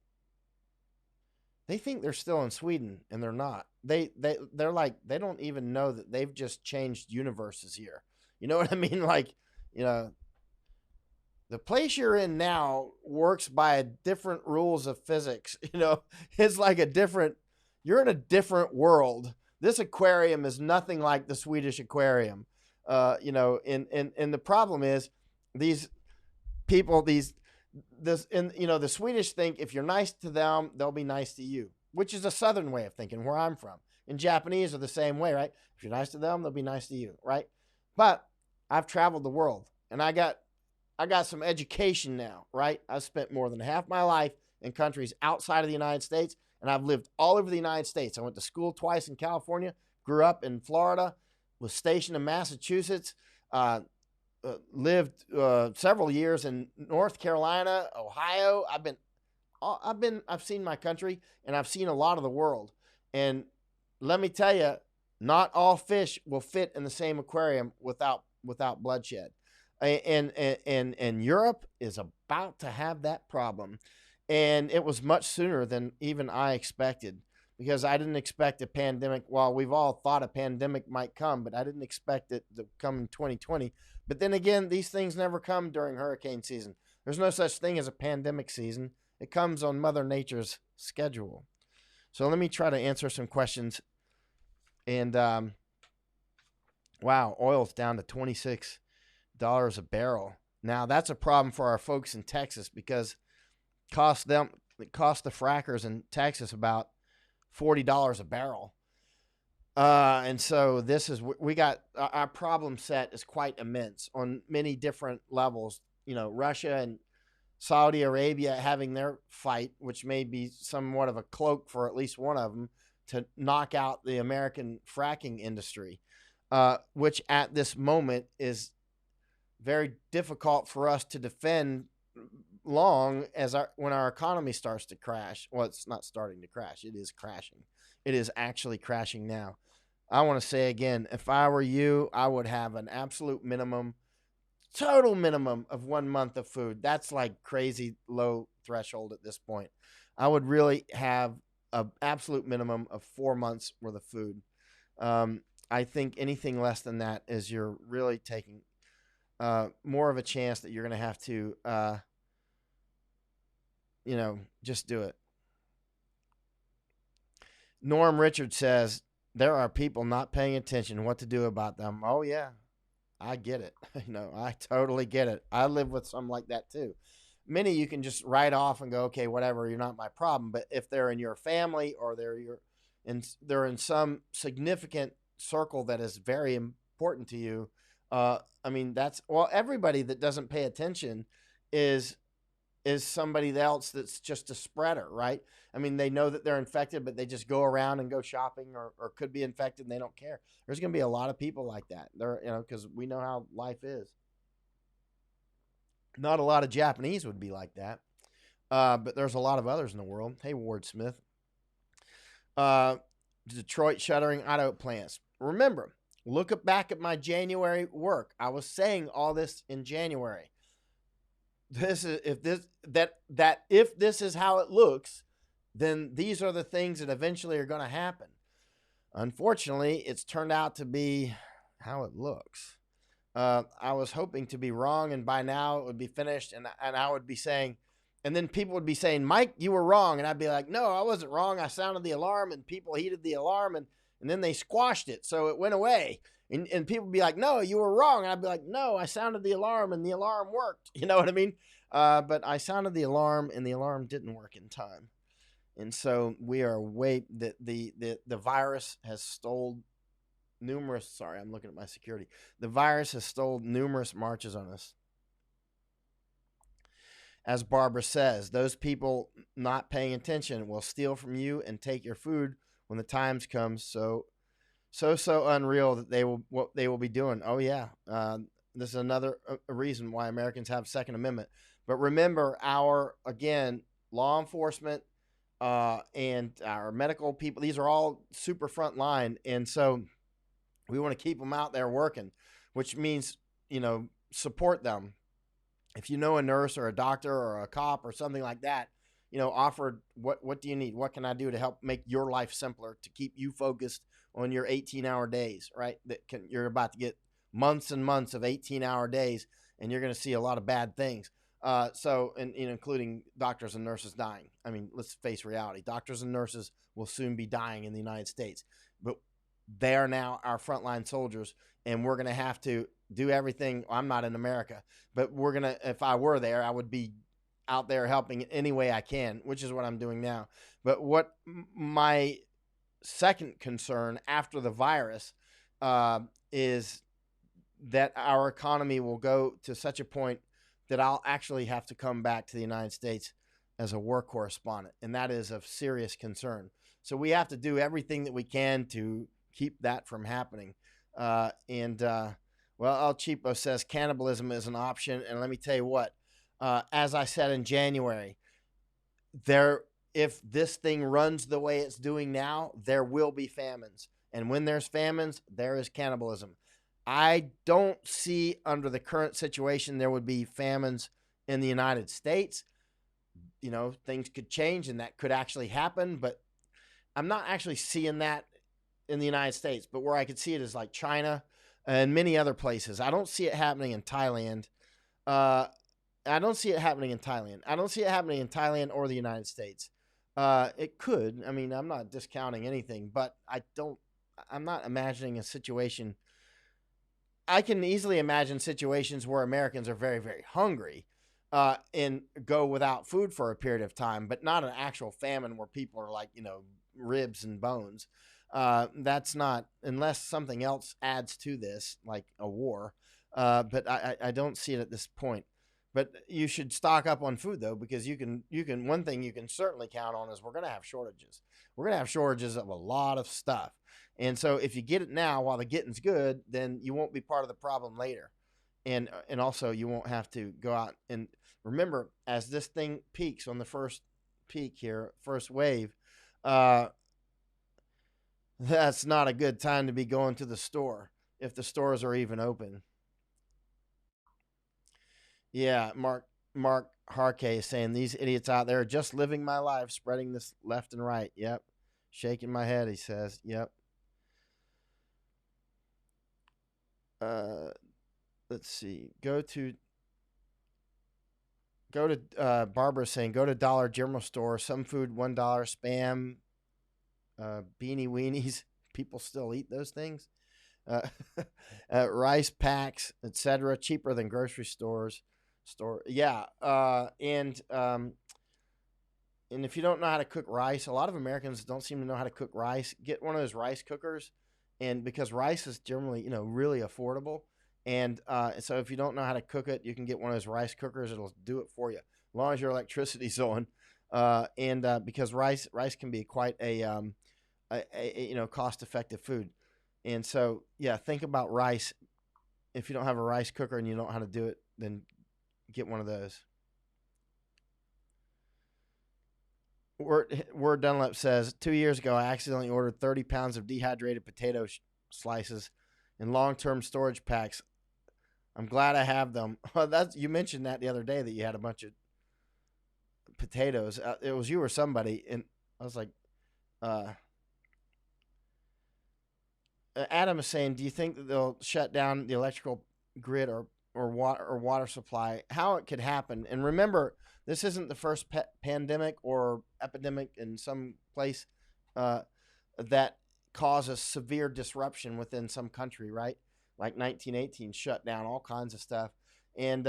Speaker 1: they think they're still in Sweden, and they're not. They're like, they don't even know that they've just changed universes here. You know what I mean? Like, you know, the place you're in now works by a different rules of physics. You know, it's like a different, you're in a different world. This aquarium is nothing like the Swedish aquarium. You know, and the problem is these people, you know, the Swedish think if you're nice to them, they'll be nice to you, which is a Southern way of thinking where I'm from. And Japanese are the same way, right? If you're nice to them, they'll be nice to you, right? But I've traveled the world, and I got some education now, right? I've spent more than half my life in countries outside of the United States, and I've lived all over the United States. I went to school twice in California, grew up in Florida, was stationed in Massachusetts, lived several years in North Carolina, Ohio. I've seen my country, and I've seen a lot of the world. And let me tell you, not all fish will fit in the same aquarium without bloodshed. And Europe is about to have that problem. And it was much sooner than even I expected, because I didn't expect a pandemic. Well, we've all thought a pandemic might come, but I didn't expect it to come in 2020. But then again, these things never come during hurricane season. There's no such thing as a pandemic season. It comes on Mother Nature's schedule. So let me try to answer some questions. And wow, oil's down to $26 a barrel. Now that's a problem for our folks in Texas, because it cost the frackers in Texas about $40 a barrel. And so this is, we got, our problem set is quite immense on many different levels. You know, Russia and Saudi Arabia having their fight, which may be somewhat of a cloak for at least one of them to knock out the American fracking industry, which at this moment is very difficult for us to defend long as when our economy starts to crash. Well, it's not starting to crash. It is crashing. It is actually crashing now. I want to say again, if I were you, I would have an absolute minimum, total minimum of 1 month of food. That's like crazy low threshold at this point. I would really have an absolute minimum of 4 months worth of food. I think anything less than that is you're really taking more of a chance that you're going to have to, you know, just do it. Norm Richard says, there are people not paying attention. What to do about them? Oh, yeah, I get it. You know, I totally get it. I live with some like that, too. Many you can just write off and go, okay, whatever, you're not my problem. But if they're in your family or they're in some significant circle that is very important to you, I mean, everybody that doesn't pay attention is somebody else that's just a spreader, right? I mean, they know that they're infected, but they just go around and go shopping or could be infected and they don't care. There's going to be a lot of people like that. Because we know how life is. Not a lot of Japanese would be like that. But there's a lot of others in the world. Hey, Ward Smith. Detroit shuttering auto plants. Remember, look back at my January work. I was saying all this in January. If this is how it looks, then these are the things that eventually are going to happen. Unfortunately, it's turned out to be how it looks. I was hoping to be wrong, and by now it would be finished, and I would be saying, and then people would be saying, Mike, you were wrong. And I'd be like, no, I wasn't wrong. I sounded the alarm, and people heeded the alarm, and then they squashed it, so it went away. And people would be like, no, you were wrong. And I'd be like, no, I sounded the alarm, and the alarm worked. You know what I mean? But I sounded the alarm, and the alarm didn't work in time. And so we are the virus has stole numerous, sorry, I'm looking at my security. The virus has stole numerous marches on us. As Barbara says, those people not paying attention will steal from you and take your food when the times comes. So unreal that what they will be doing. Oh yeah. This is another reason why Americans have Second Amendment. But remember, again, law enforcement, and our medical people, these are all super front line. And so we want to keep them out there working, which means, support them. If you know a nurse or a doctor or a cop or something like that, offered, what do you need? What can I do to help make your life simpler, to keep you focused on your 18-hour days, right? You're about to get months and months of 18-hour days, and you're going to see a lot of bad things. And including doctors and nurses dying. I mean, let's face reality. Doctors and nurses will soon be dying in the United States, but they are now our frontline soldiers, and we're going to have to do everything. I'm not in America, but if I were there, I would be out there helping in any way I can, which is what I'm doing now. But what my second concern after the virus is that our economy will go to such a point that I'll actually have to come back to the United States as a war correspondent, and that is of serious concern. So we have to do everything that we can to keep that from happening. Well, El Cheapo says cannibalism is an option, and let me tell you what, as I said in January, if this thing runs the way it's doing now, there will be famines. And when there's famines, there is cannibalism. I don't see under the current situation there would be famines in the United States. Things could change and that could actually happen, but I'm not actually seeing that in the United States. But where I could see it is like China and many other places. I don't see it happening in Thailand. I don't see it happening in Thailand. I don't see it happening in Thailand or the United States. It could. I mean, I'm not discounting anything, but I'm not imagining a situation. I can easily imagine situations where Americans are very, very hungry and go without food for a period of time, but not an actual famine where people are like, ribs and bones. That's not, unless something else adds to this, like a war. But I don't see it at this point. But you should stock up on food, though, because one thing you can certainly count on is we're going to have shortages. We're going to have shortages of a lot of stuff. And so if you get it now while the getting's good, then you won't be part of the problem later. And also you won't have to go out and remember, as this thing peaks on the first peak here, first wave, that's not a good time to be going to the store if the stores are even open. Yeah, Mark Harke is saying these idiots out there are just living my life, spreading this left and right. Yep. Shaking my head, he says. Yep. Let's see. Go to Barbara saying go to Dollar General store. Some food $1. Spam, beanie weenies. People still eat those things. Rice packs, etc. Cheaper than grocery stores. Yeah. And if you don't know how to cook rice, a lot of Americans don't seem to know how to cook rice. Get one of those rice cookers, and because rice is generally really affordable. And so if you don't know how to cook it, you can get one of those rice cookers. It'll do it for you, as long as your electricity's on. Because rice can be quite a cost-effective food. And so, yeah, think about rice. If you don't have a rice cooker and you don't know how to do it, then get one of those. Word Dunlap says, 2 years ago, I accidentally ordered 30 pounds of dehydrated potato slices in long-term storage packs. I'm glad I have them. You mentioned that the other day that you had a bunch of potatoes. It was you or somebody, and I was like, Adam is saying, do you think that they'll shut down the electrical grid or water supply? How it could happen? And remember, this isn't the first pandemic or epidemic in some place that causes severe disruption within some country, right? Like 1918 shut down all kinds of stuff. And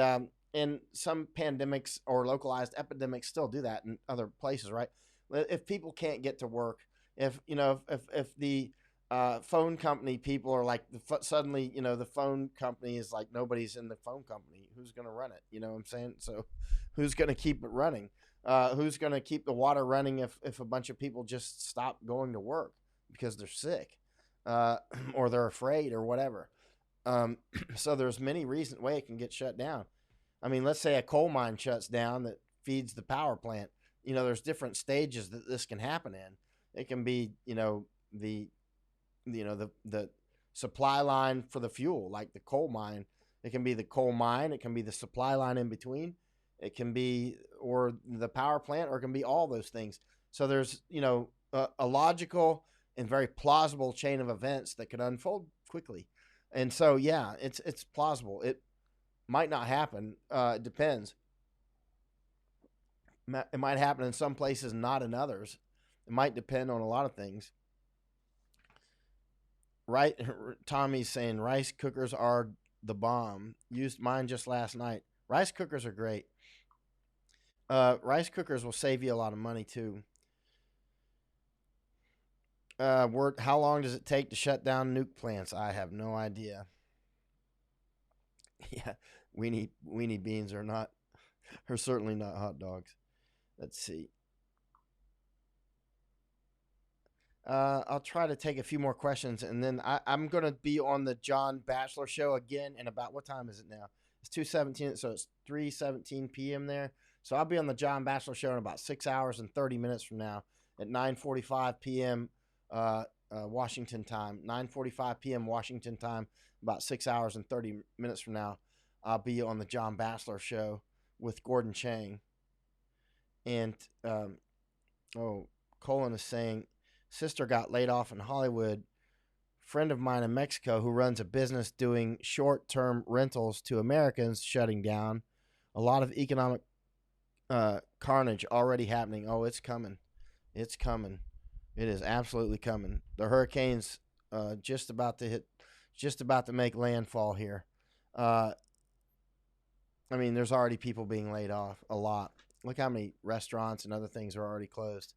Speaker 1: some pandemics or localized epidemics still do that in other places, right? If people can't get to work, if the phone company people are like suddenly, the phone company is like nobody's in the phone company. Who's going to run it? You know what I'm saying? So who's going to keep it running? Who's going to keep the water running if a bunch of people just stop going to work because they're sick or they're afraid or whatever? So there's many reasons why it can get shut down. I mean, let's say a coal mine shuts down that feeds the power plant. There's different stages that this can happen in. It can be, the supply line for the fuel, like the coal mine. It can be the coal mine. It can be the supply line in between. It can be, or the power plant, or it can be all those things. So there's, a logical and very plausible chain of events that could unfold quickly. And so, yeah, it's plausible. It might not happen. It depends. It might happen in some places, not in others. It might depend on a lot of things. Right? Tommy's saying rice cookers are the bomb. Used mine just last night. Rice cookers are great. Rice cookers will save you a lot of money too. How long does it take to shut down nuke plants? I have no idea. Yeah, weenie beans are certainly not hot dogs. Let's see. I'll try to take a few more questions, and then I'm going to be on the John Bachelor show again in about, what time is it now? It's 2:17, so it's 3:17 p.m. there. So I'll be on the John Bachelor show in about 6 hours and 30 minutes from now at 9:45 p.m. Washington time. 9:45 p.m. Washington time, about 6 hours and 30 minutes from now. I'll be on the John Bachelor show with Gordon Chang. And, Colin is saying, sister got laid off in Hollywood. Friend of mine in Mexico who runs a business doing short-term rentals to Americans shutting down. A lot of economic carnage already happening. Oh, it's coming. It's coming. It is absolutely coming. The hurricane's just about to make landfall here. There's already people being laid off, a lot. Look how many restaurants and other things are already closed.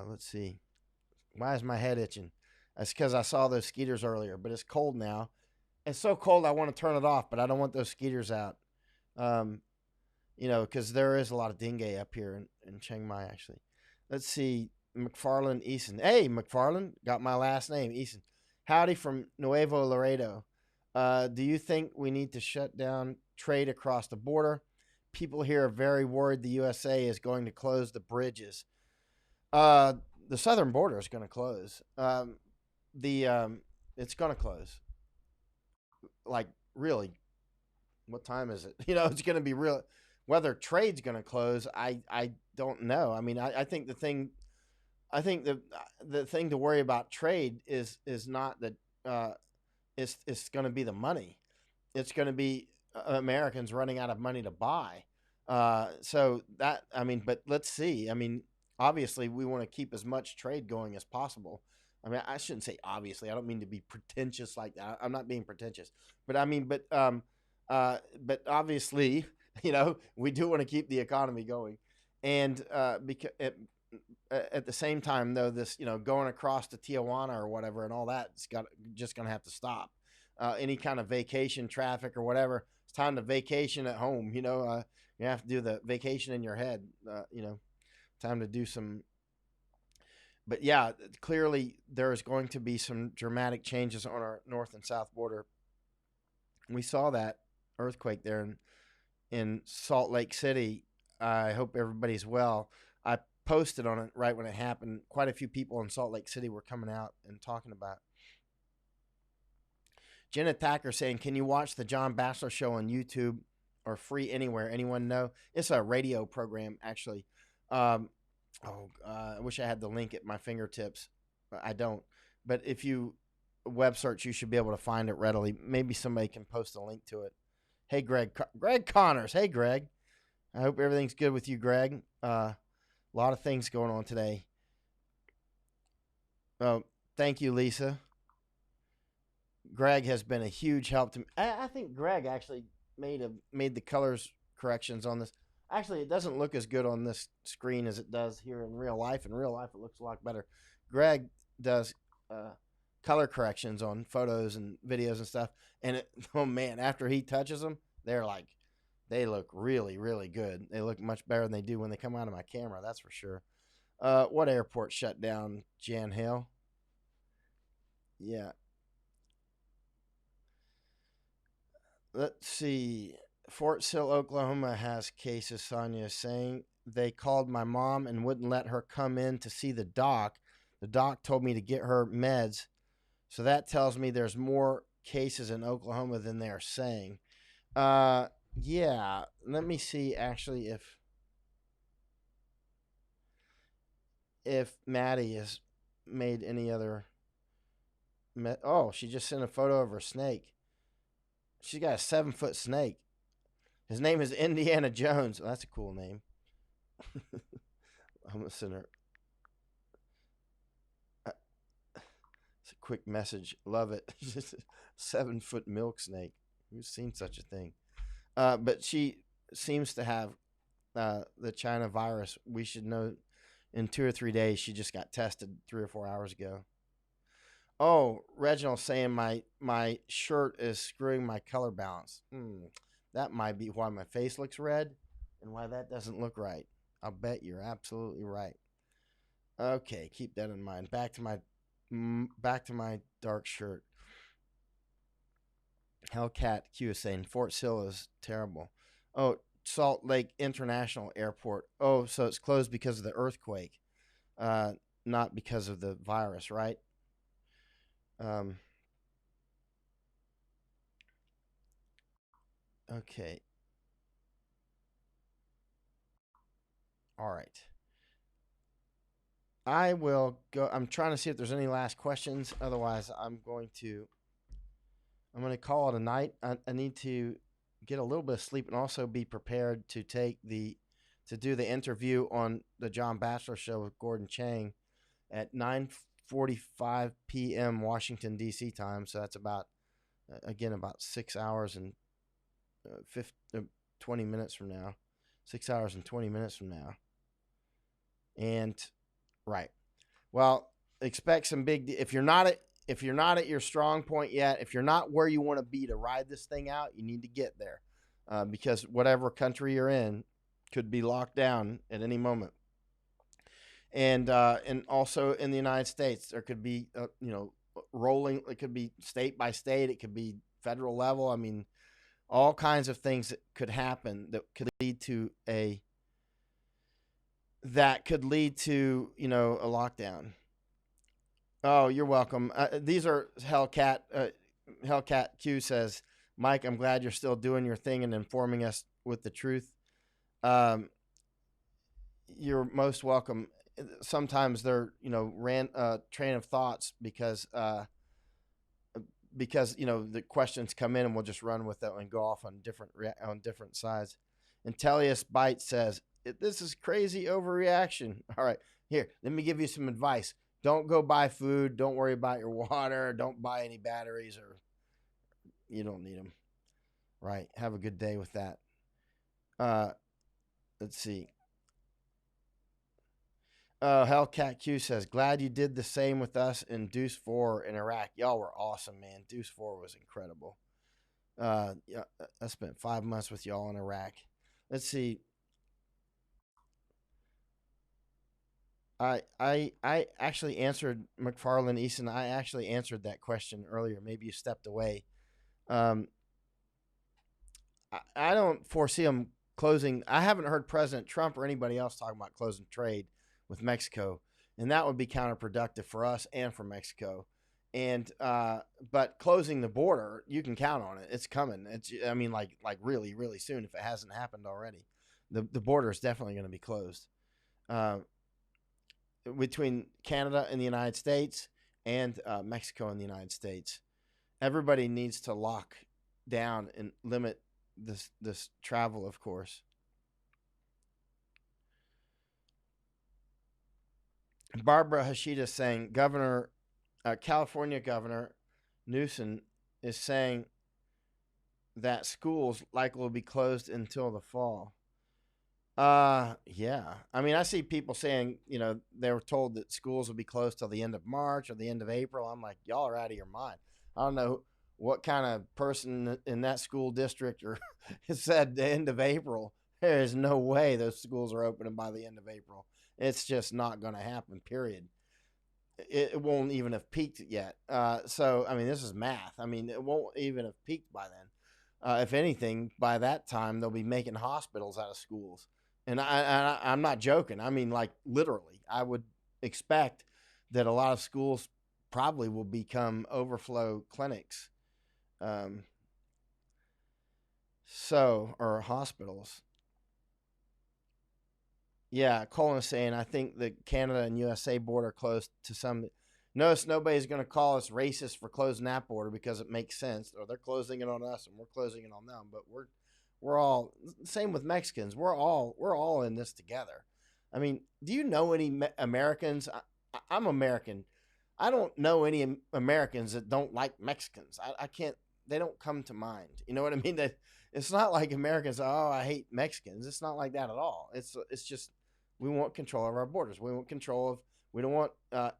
Speaker 1: Let's see. Why is my head itching? That's because I saw those skeeters earlier, but it's cold now. It's so cold I want to turn it off, but I don't want those skeeters out. Because there is a lot of dengue up here in Chiang Mai, actually. Let's see. McFarland Eason. Hey, McFarland. Got my last name, Eason. Howdy from Nuevo Laredo. Do you think we need to shut down trade across the border? People here are very worried the USA is going to close the bridges. The southern border is going to close. It's going to close. Like, really, what time is it? It's going to be real. Whether trade's going to close, I don't know. I think the thing to worry about trade is not that it's going to be the money. It's going to be Americans running out of money to buy. But let's see. Obviously, we want to keep as much trade going as possible. I shouldn't say obviously. I don't mean to be pretentious like that. I'm not being pretentious, but obviously, we do want to keep the economy going, and because at the same time, though, this going across to Tijuana or whatever and all that, it's just going to have to stop. Any kind of vacation traffic or whatever, it's time to vacation at home. You have to do the vacation in your head. Time to do some. But yeah, clearly there is going to be some dramatic changes on our north and south border. We saw that earthquake there in Salt Lake City. I hope everybody's well. I posted on it right when it happened. Quite a few people in Salt Lake City were coming out and talking about it. Jen Attacker saying, can you watch the John Bachelor show on YouTube or free anywhere? Anyone know? It's a radio program, actually. I wish I had the link at my fingertips. I don't. But if you web search, you should be able to find it readily. Maybe somebody can post a link to it. Hey, Greg Connors. Hey, Greg. I hope everything's good with you, Greg. A lot of things going on today. Oh, thank you, Lisa. Greg has been a huge help to me. I think Greg actually made the colors corrections on this. Actually, it doesn't look as good on this screen as it does here in real life. In real life, it looks a lot better. Greg does color corrections on photos and videos and stuff. And oh man, after he touches them, they look really, really good. They look much better than they do when they come out of my camera. That's for sure. What airport shut down, Jan Hale? Yeah. Let's see. Fort Sill, Oklahoma has cases, Sonia saying. They called my mom and wouldn't let her come in to see the doc. The doc told me to get her meds. So that tells me there's more cases in Oklahoma than they are saying. Yeah, let me see actually if Maddie has made any other. Oh, she just sent a photo of her snake. She got a 7-foot snake. His name is Indiana Jones. Oh, that's a cool name. I'm gonna send her. It's a quick message. Love it. 7-foot milk snake. Who's seen such a thing? But she seems to have the China virus. We should know in 2 or 3 days. She just got tested 3 or 4 hours ago. Oh, Reginald saying my shirt is screwing my color balance. That might be why my face looks red and why that doesn't look right. I'll bet you're absolutely right. Okay, keep that in mind. Back to my dark shirt. Hellcat Q is saying Fort Sill is terrible. Oh, Salt Lake International Airport. Oh, so it's closed because of the earthquake, not because of the virus, right? Um, okay. All right. I will go. I'm trying to see if there's any last questions. Otherwise, I'm going to call it a night. I need to get a little bit of sleep and also be prepared to do the interview on the John Batchelor show with Gordon Chang at 9:45 p.m. Washington D.C. time. So that's about 6 hours and 20 minutes from now. 6 hours and 20 minutes from now. And right. Well, expect some big. If you're not at your strong point yet, if you're not where you want to be to ride this thing out, you need to get there, because whatever country you're in could be locked down at any moment. And also in the United States, there could be rolling. It could be state by state. It could be federal level. I mean, all kinds of things that could happen that could lead to a a lockdown. Oh, you're welcome. These are Hellcat. Hellcat Q says, Mike, I'm glad you're still doing your thing and informing us with the truth. Um, you're most welcome. Sometimes they're train of thoughts because the questions come in and we'll just run with it and go off on different sides. Intellius Byte says, this is crazy overreaction. All right, here, let me give you some advice. Don't go buy food. Don't worry about your water. Don't buy any batteries, or you don't need them. Right. Have a good day with that. Let's see. Hellcat Q says, glad you did the same with us in Deuce 4 in Iraq. Y'all were awesome, man. Deuce 4 was incredible. Yeah, I spent 5 months with y'all in Iraq. Let's see. I actually answered McFarland Easton. I actually answered that question earlier. Maybe you stepped away. Um, I don't foresee them closing. I haven't heard President Trump or anybody else talking about closing trade with Mexico, and that would be counterproductive for us and for Mexico. And but closing the border, you can count on it. It's coming. Like really, really soon if it hasn't happened already. The border is definitely going to be closed. Uh, between Canada and the United States and Mexico and the United States. Everybody needs to lock down and limit this travel, of course. Barbara Hashida saying California Governor Newsom is saying that schools likely will be closed until the fall. Yeah. I mean, I see people saying, they were told that schools will be closed till the end of March or the end of April. I'm like, y'all are out of your mind. I don't know what kind of person in that school district or has said the end of April. There is no way those schools are opening by the end of April. It's just not going to happen, period. It won't even have peaked yet. So, I mean, this is math. I mean, it won't even have peaked by then. If anything, by that time, they'll be making hospitals out of schools. And I'm not joking. I mean, like literally, I would expect that a lot of schools probably will become overflow clinics. So, or hospitals. Yeah, Colin is saying, I think the Canada and USA border closed to some. Notice nobody's going to call us racist for closing that border because it makes sense. Or they're closing it on us and we're closing it on them. But we're all same with Mexicans. We're all in this together. I mean, do you know any Americans? I'm American. I don't know any Americans that don't like Mexicans. I can't. They don't come to mind. You know what I mean? That it's not like Americans. Oh, I hate Mexicans. It's not like that at all. It's just we want control of our borders. We want control of. We don't want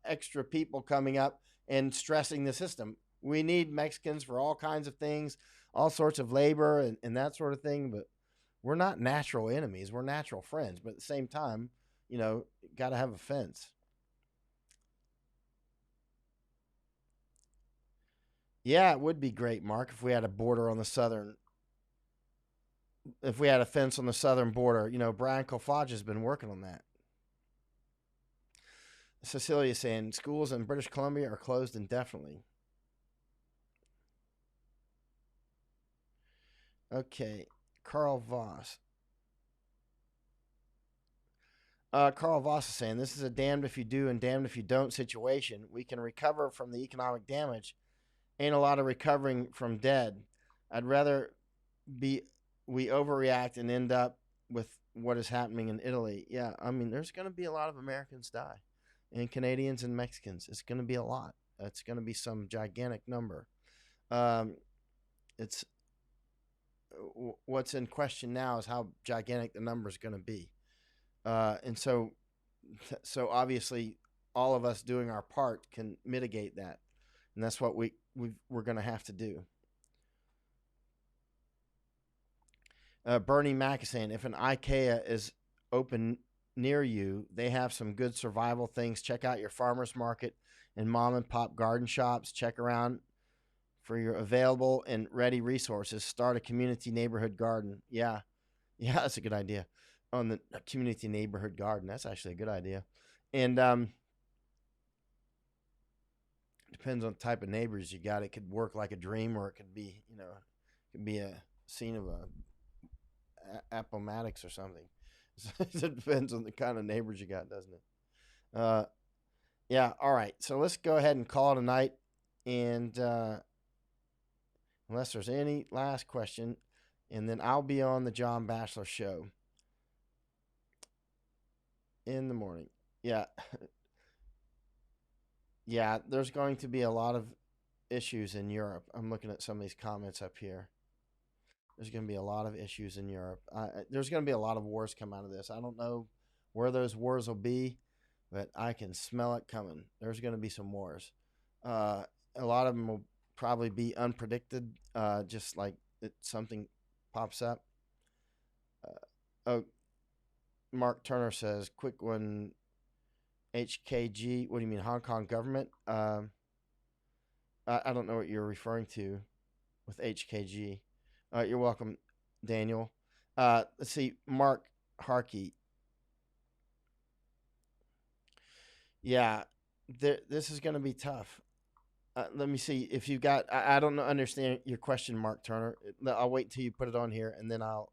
Speaker 1: extra people coming up and stressing the system. We need Mexicans for all kinds of things, all sorts of labor and that sort of thing. But we're not natural enemies. We're natural friends. But at the same time, got to have a fence. Yeah, it would be great, Mark, if we had a border on the southern, if we had a fence on the southern border. Brian Kofage has been working on that. Cecilia saying schools in British Columbia are closed indefinitely. Okay, Carl Voss. Carl Voss is saying this is a damned if you do and damned if you don't situation. We can recover from the economic damage. Ain't a lot of recovering from dead. I'd rather be we overreact and end up with what is happening in Italy. Yeah, I mean, there's going to be a lot of Americans die, and Canadians and Mexicans. It's going to be a lot. It's going to be some gigantic number. Um, it's what's in question now is how gigantic the number is going to be, and so obviously all of us doing our part can mitigate that, and that's what we're going to have to do. Bernie Mac is saying if an IKEA is open near you, they have some good survival things. Check out your farmers market and mom and pop garden shops. Check around for your available and ready resources. Start a community neighborhood garden. Yeah, yeah, that's a good idea. On the community neighborhood garden, that's actually a good idea. And depends on the type of neighbors you got. It could work like a dream, or it could be, it could be a scene of Appomattox or something. It depends on the kind of neighbors you got, doesn't it? Yeah. All right. So let's go ahead and call it a night. And unless there's any last question, and then I'll be on the John Bachelor show in the morning. Yeah. Yeah. There's going to be a lot of issues in Europe. I'm looking at some of these comments up here. There's going to be a lot of issues in Europe. There's going to be a lot of wars come out of this. I don't know where those wars will be, but I can smell it coming. There's going to be some wars. A lot of them will probably be unpredicted, just like something pops up. Oh, Mark Turner says, quick one, HKG. What do you mean, Hong Kong government? I don't know what you're referring to with HKG. You're welcome, Daniel. Let's see, Mark Harkey. Yeah, this is going to be tough. Let me see if you got. I don't understand your question, Mark Turner. I'll wait till you put it on here, and then I'll.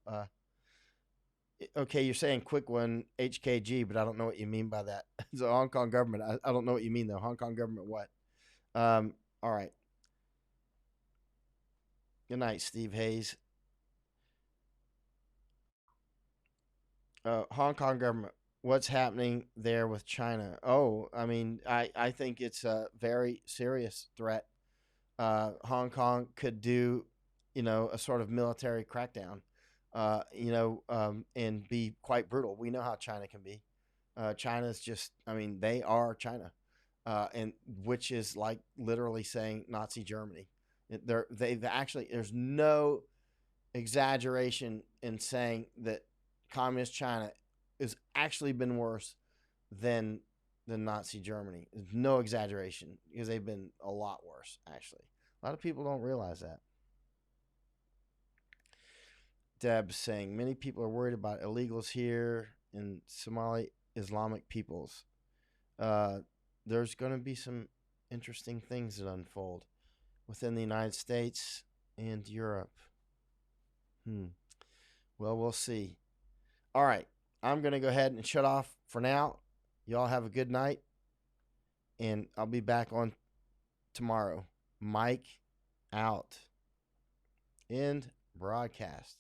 Speaker 1: Okay, you're saying quick one HKG, but I don't know what you mean by that. So Hong Kong government. I don't know what you mean though. Hong Kong government what? All right. Good night, Steve Hayes. Hong Kong government. What's happening there with China? Oh, I mean, I think it's a very serious threat. Hong Kong could do, a sort of military crackdown, and be quite brutal. We know how China can be. China's just, I mean, they are China, and which is like literally saying Nazi Germany. They've actually, there's no exaggeration in saying that communist China has actually been worse than Nazi Germany. There's no exaggeration because they've been a lot worse, actually. A lot of people don't realize that. Deb's saying many people are worried about illegals here in Somali Islamic peoples. There's going to be some interesting things that unfold within the United States and Europe. Well, we'll see. All right. I'm going to go ahead and shut off for now. Y'all have a good night. And I'll be back on tomorrow. Mike out. End broadcast.